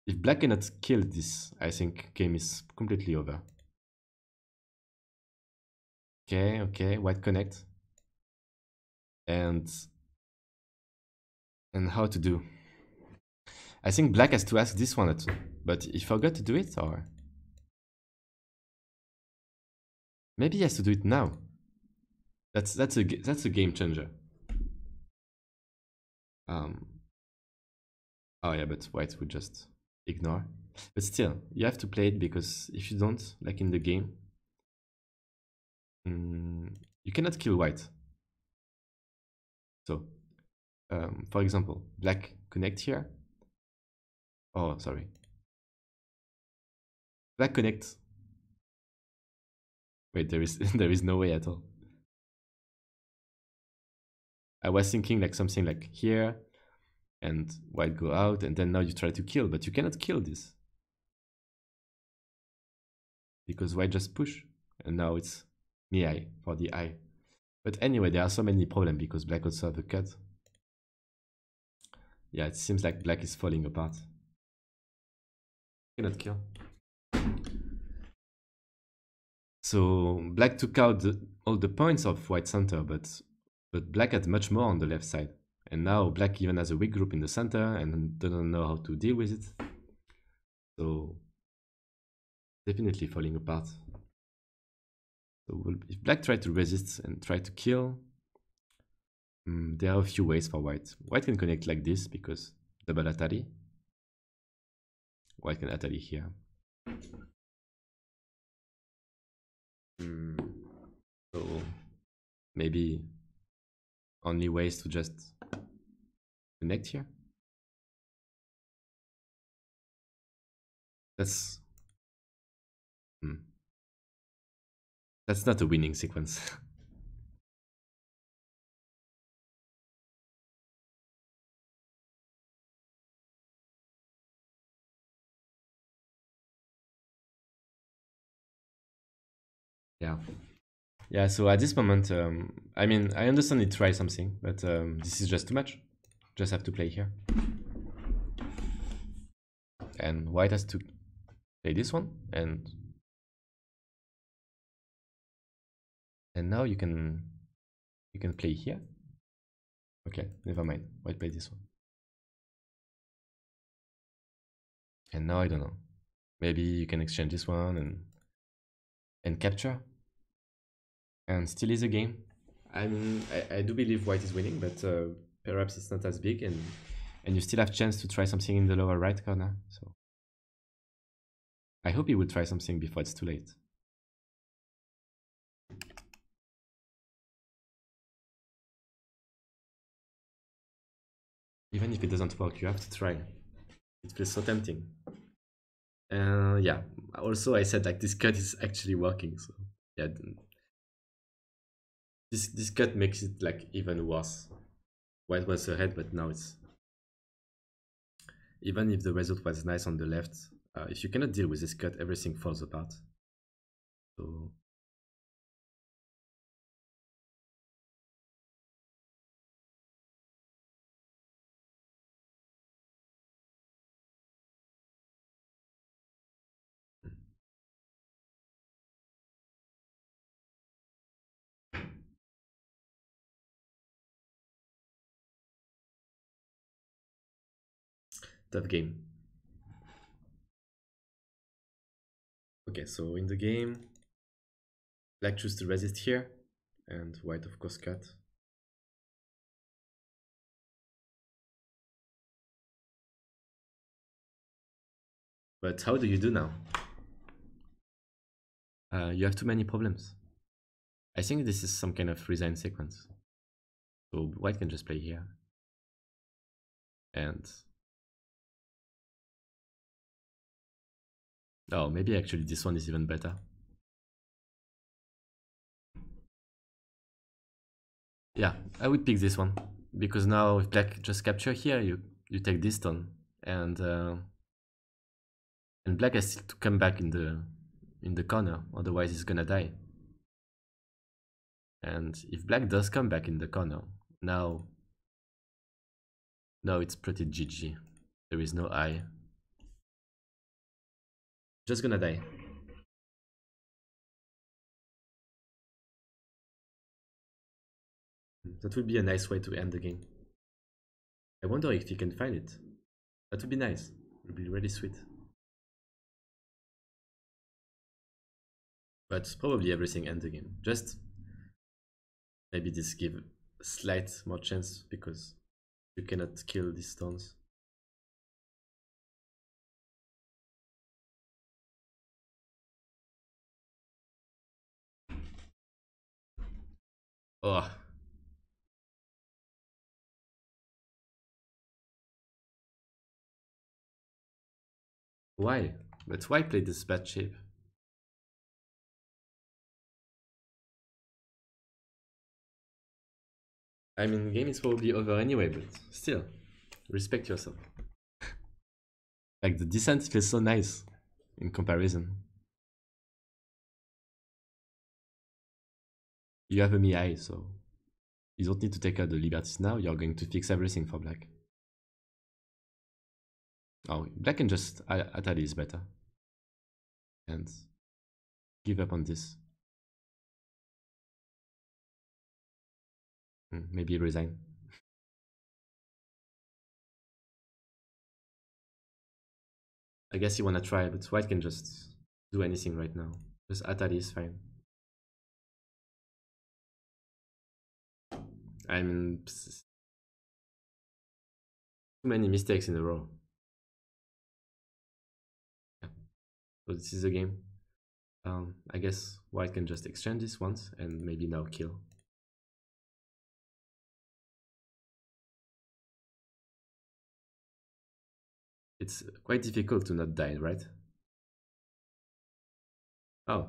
if black cannot kill this, I think game is completely over. Okay, white connect. And how to do. I think black has to ask this one, but he forgot to do it, or maybe he has to do it now. That's a game changer. Oh yeah, but white would just ignore. But still, you have to play it because if you don't, like in the game, you cannot kill white. So, for example, black connect here. Oh, sorry. Black connect. Wait, there is there is no way at all. I was thinking like something like here, and white go out, and then now you try to kill, but you cannot kill this because white just push, and now it's eye for the eye. But anyway, there are so many problems because black also have a cut. Yeah, it seems like black is falling apart. Cannot kill. So black took out all the points of white center, but black had much more on the left side. And now black even has a weak group in the center and doesn't know how to deal with it. So definitely falling apart. So if black tried to resist and try to kill, there are a few ways for white. White can connect like this because double Atari. White can Atari here. So maybe only ways to just connect here. That's that's not a winning sequence. Yeah. Yeah, so at this moment, I mean, I understand it try something, but this is just too much. Just have to play here. And white has to play this one, and now you can play here. Okay, never mind. White play this one. And now I don't know. Maybe you can exchange this one and capture. And still is a game. I mean, I do believe white is winning, but perhaps it's not as big, and you still have chance to try something in the lower right corner. So I hope he will try something before it's too late. Even if it doesn't work, you have to try. It feels so tempting. Yeah. Also, I said like this cut is actually working. So yeah, this cut makes it like even worse. White was ahead, but now it's, even if the result was nice on the left, if you cannot deal with this cut, everything falls apart. So tough game. Okay, so in the game, black choose to resist here, and white of course cut. But how do you do now? You have too many problems. I think this is some kind of resign sequence. So white can just play here. And oh, maybe actually this one is even better. Yeah, I would pick this one, because now if black just capture here, you take this turn, and black has still to come back in the corner, otherwise he's gonna die. And if black does come back in the corner, now it's pretty GG. There is no eye. Just gonna die. That would be a nice way to end the game. I wonder if he can find it. That would be nice. It would be really sweet. But probably everything ends the game. Just maybe this give a slight more chance, because you cannot kill these stones. Oh. Why? But why play this bad shape? I mean, the game is probably over anyway, but still, respect yourself. Like, the descent feels so nice in comparison. You have a Mi, so you don't need to take out the liberties now. You're going to fix everything for black. Oh, black can just Atali is better. And give up on this. Maybe resign. I guess you wanna try, but white can just do anything right now. Just Atali is fine. I mean, too many mistakes in a row. Yeah. So this is a game. I guess white can just exchange this once and maybe now kill. It's quite difficult to not die, right? Oh.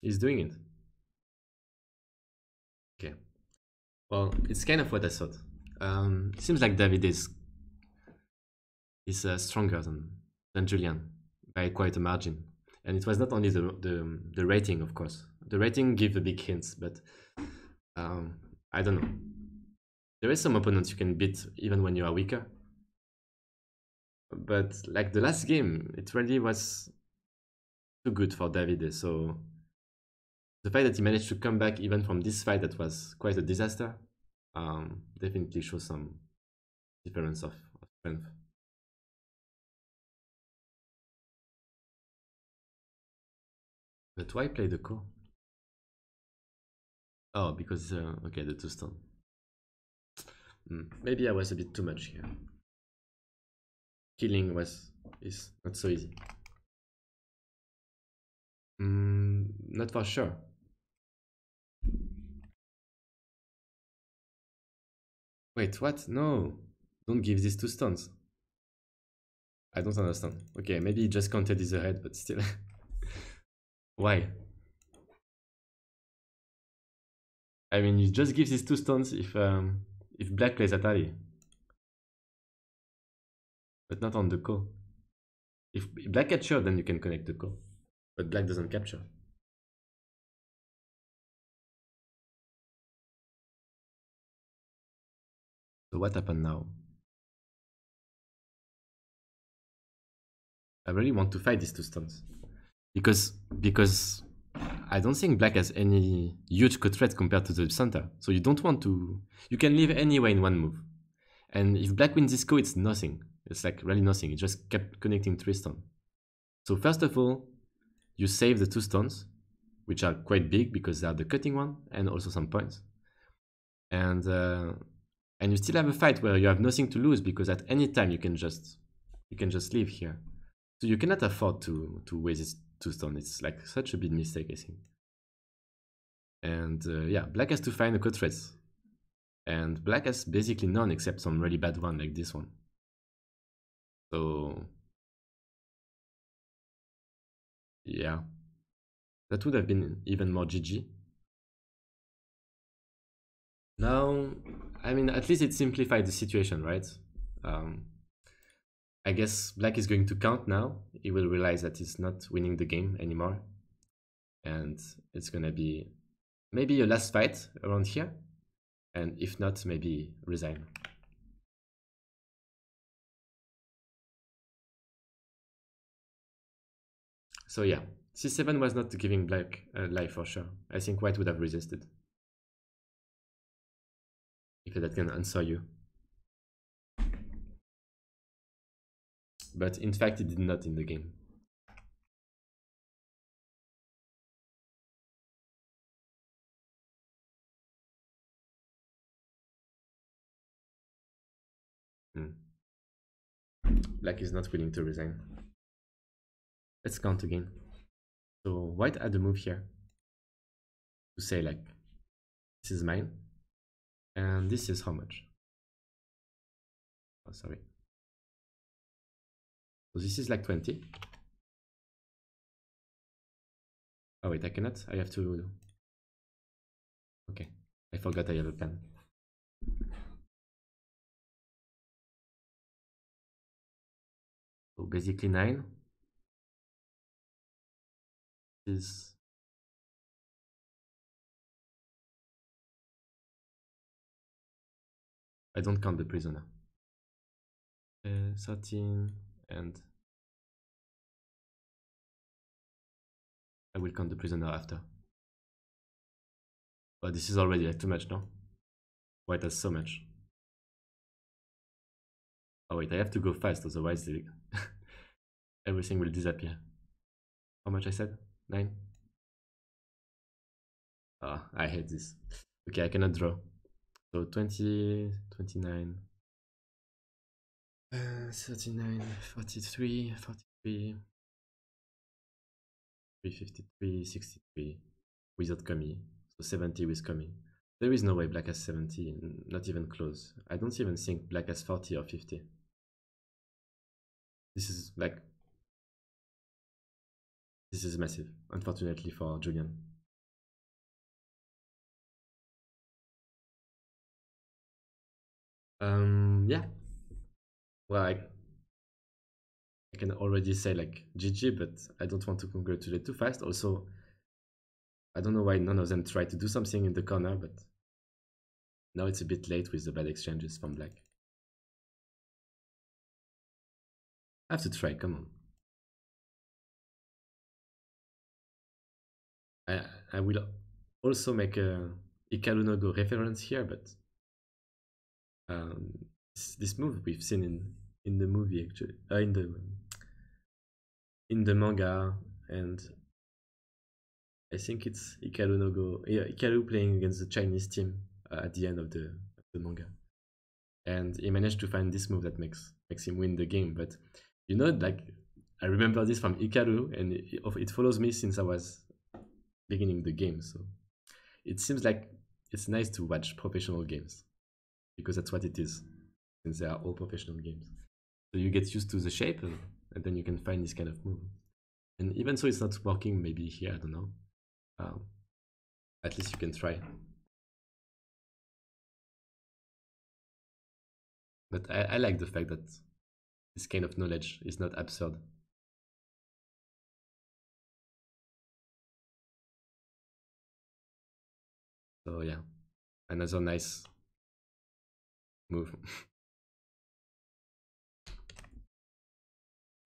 He's doing it. Okay. Well, it's kind of what I thought. It seems like David is stronger than Julian by quite a margin. And it was not only the rating, of course. The rating give a big hints, but I don't know. There is some opponents you can beat even when you are weaker. But like the last game, it really was too good for Davide. So the fact that he managed to come back even from this fight that was quite a disaster, definitely shows some difference of strength. But why play the core? Oh, because okay, the two stone. Maybe I was a bit too much here. Killing is not so easy. Not for sure. Wait, what? No, don't give these two stones. I don't understand. Okay, maybe he just counted his ahead, but still. Why? I mean, you just give these two stones if black plays Atari, but not on the ko. If black capture, then you can connect the ko, but black doesn't capture. So what happened now? I really want to fight these two stones because I don't think black has any huge cut threat compared to the center. So you don't want to. You can leave anywhere in one move, and if black wins this ko, it's nothing. It's like really nothing. It just kept connecting three stones. So first of all, you save the two stones, which are quite big because they are the cutting one and also some points. And you still have a fight where you have nothing to lose because at any time you can just leave here. So you cannot afford to waste this two stone. It's like such a big mistake, I think. And yeah, black has to find a cut threats. And black has basically none except some really bad one like this one. So yeah, that would have been even more GG. Now, I mean, at least it simplified the situation, right? Um, I guess black is going to count now. He will realize that he's not winning the game anymore. And it's gonna be maybe a last fight around here. And if not, maybe resign. So yeah, c7 was not giving black life for sure. I think white would have resisted. If that can answer you. But in fact, it did not in the game. Black is not willing to resign. Let's count again. So white had a move here to say like, this is mine, and this is how much? Oh, sorry. So this is like 20. Oh wait, I cannot. I have to. Okay, I forgot I have a pen. So basically 9 is. I don't count the prisoner. 13 and I will count the prisoner after. But this is already like too much, no? White has so much. Oh wait, I have to go fast, otherwise everything will disappear. How much I said? 9? Ah, I hate this. Okay, I cannot draw. So 20, 29, 39, 43, 43, 353, 63 without Kami. So 70 with Kami. There is no way black has 70, not even close. I don't even think black has 40 or 50. This is like, this is massive, unfortunately for Julian. Yeah. Well, I can already say like GG, but I don't want to congratulate too fast. Also, I don't know why none of them tried to do something in the corner, but now it's a bit late with the bad exchanges from black. I have to try, come on. I will also make a Hikaru no Go reference here, but um, this move we've seen in the movie actually, in the manga, and I think it's Hikaru no Go, yeah, Hikaru playing against the Chinese team at the end of the manga, and he managed to find this move that makes him win the game. But you know, like I remember this from Hikaru, and it follows me since I was beginning the game. So it seems like it's nice to watch professional games because that's what it is, since they are all professional games. So you get used to the shape, and then you can find this kind of move. And even so, it's not working. Maybe here, I don't know. Um, at least you can try. But I like the fact that this kind of knowledge is not absurd. So yeah, another nice move.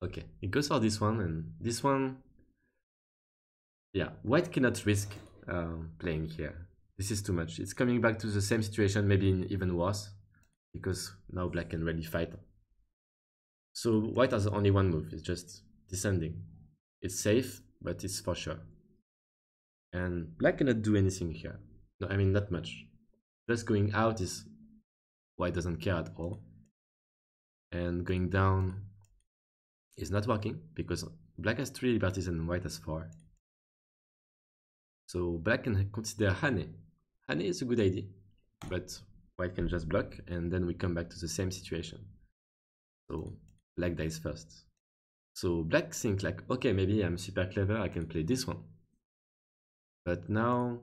Okay, it goes for this one, and this one, yeah, white cannot risk playing here. This is too much. It's coming back to the same situation, maybe even worse, because now black can really fight. So white has only one move, it's just descending. It's safe, but it's for sure. And black cannot do anything here. No, I mean, not much. Just going out is white doesn't care at all. And going down is not working because black has 3 liberties and white has 4. So black can consider Hane. Hane is a good idea, but white can just block, and then we come back to the same situation. So black dies first. So black thinks like, okay, maybe I'm super clever, I can play this one. But now,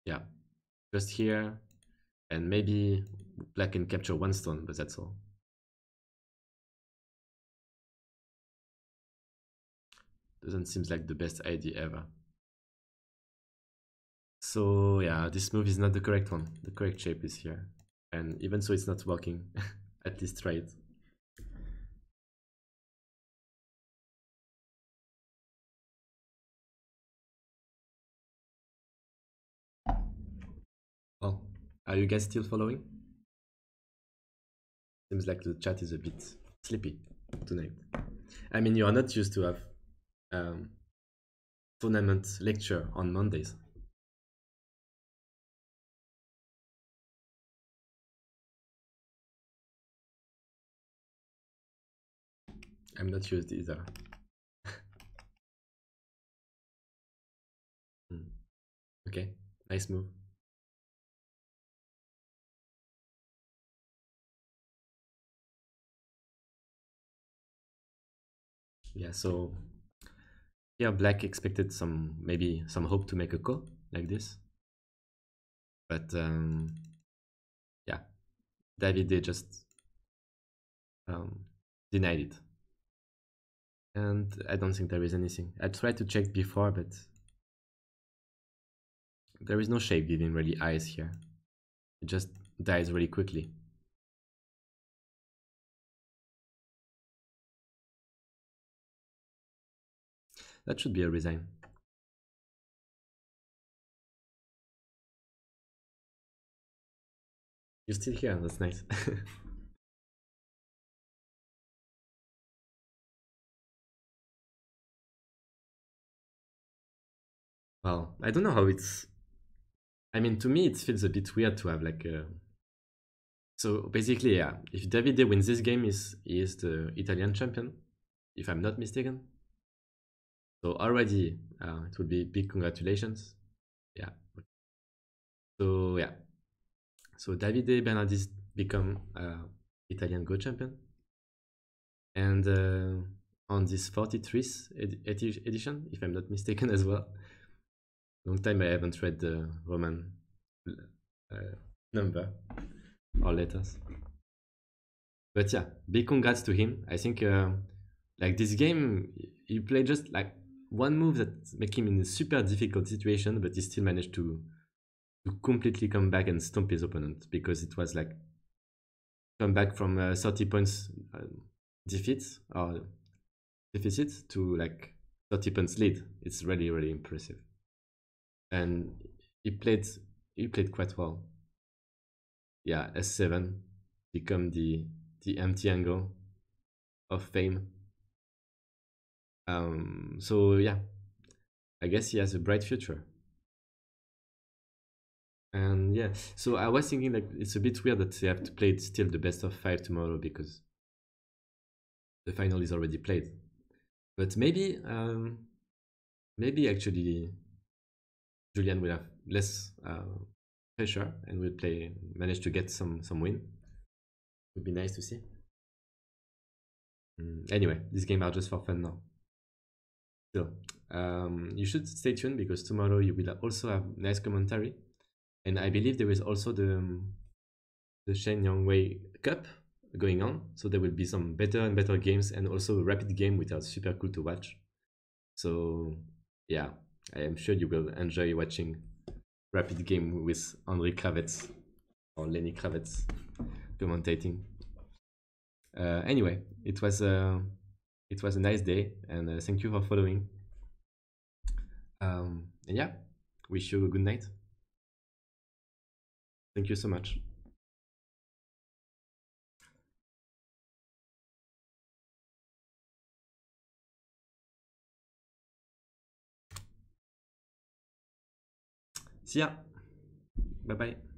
yeah, just here, and maybe black can capture 1 stone, but that's all. Doesn't seem like the best idea ever. So yeah, this move is not the correct one. The correct shape is here. And even so it's not working, at least try it. Oh, are you guys still following? Seems like the chat is a bit sleepy tonight. I mean, you are not used to have tournament lecture on Mondays. I'm not used either. Okay, nice move. Yeah, so here black expected maybe some hope to make a ko like this. But yeah, Davide just denied it. And I don't think there is anything. I tried to check before, but there is no shape giving really eyes here. It just dies really quickly. That should be a resign. You're still here, that's nice. Well, I don't know how it's... I mean, to me, it feels a bit weird to have like a... So basically, yeah, if Davide wins this game, he is the Italian champion, if I'm not mistaken. So already, it would be big congratulations. Yeah. So yeah. So Davide Bernadis become Italian Go champion. And on this 43th edition, if I'm not mistaken as well. Long time I haven't read the Roman number or letters. But yeah, big congrats to him. I think Like this game, you play just like one move that make him in a super difficult situation, but he still managed to completely come back and stomp his opponent because it was like come back from 30 points defeat or deficit to like 30 points lead. It's really really impressive, and he played he played quite well. Yeah, S7 become the empty angle of fame. So yeah, I guess he has a bright future. And yeah, so I was thinking like it's a bit weird that they have to play still the best of five tomorrow because the final is already played. But maybe actually Julian will have less pressure and will play manage to get some win. Would be nice to see. Anyway, these games are just for fun now. So you should stay tuned because tomorrow you will also have nice commentary, and I believe there is also the Shen Yangwei Cup going on. So there will be some better and better games and also a rapid game which are super cool to watch. So yeah, I am sure you will enjoy watching rapid game with Andrei Kravets or Lenny Kravets commentating. Anyway, it was a nice day, and thank you for following. And yeah, wish you a good night. Thank you so much. See ya. Bye bye.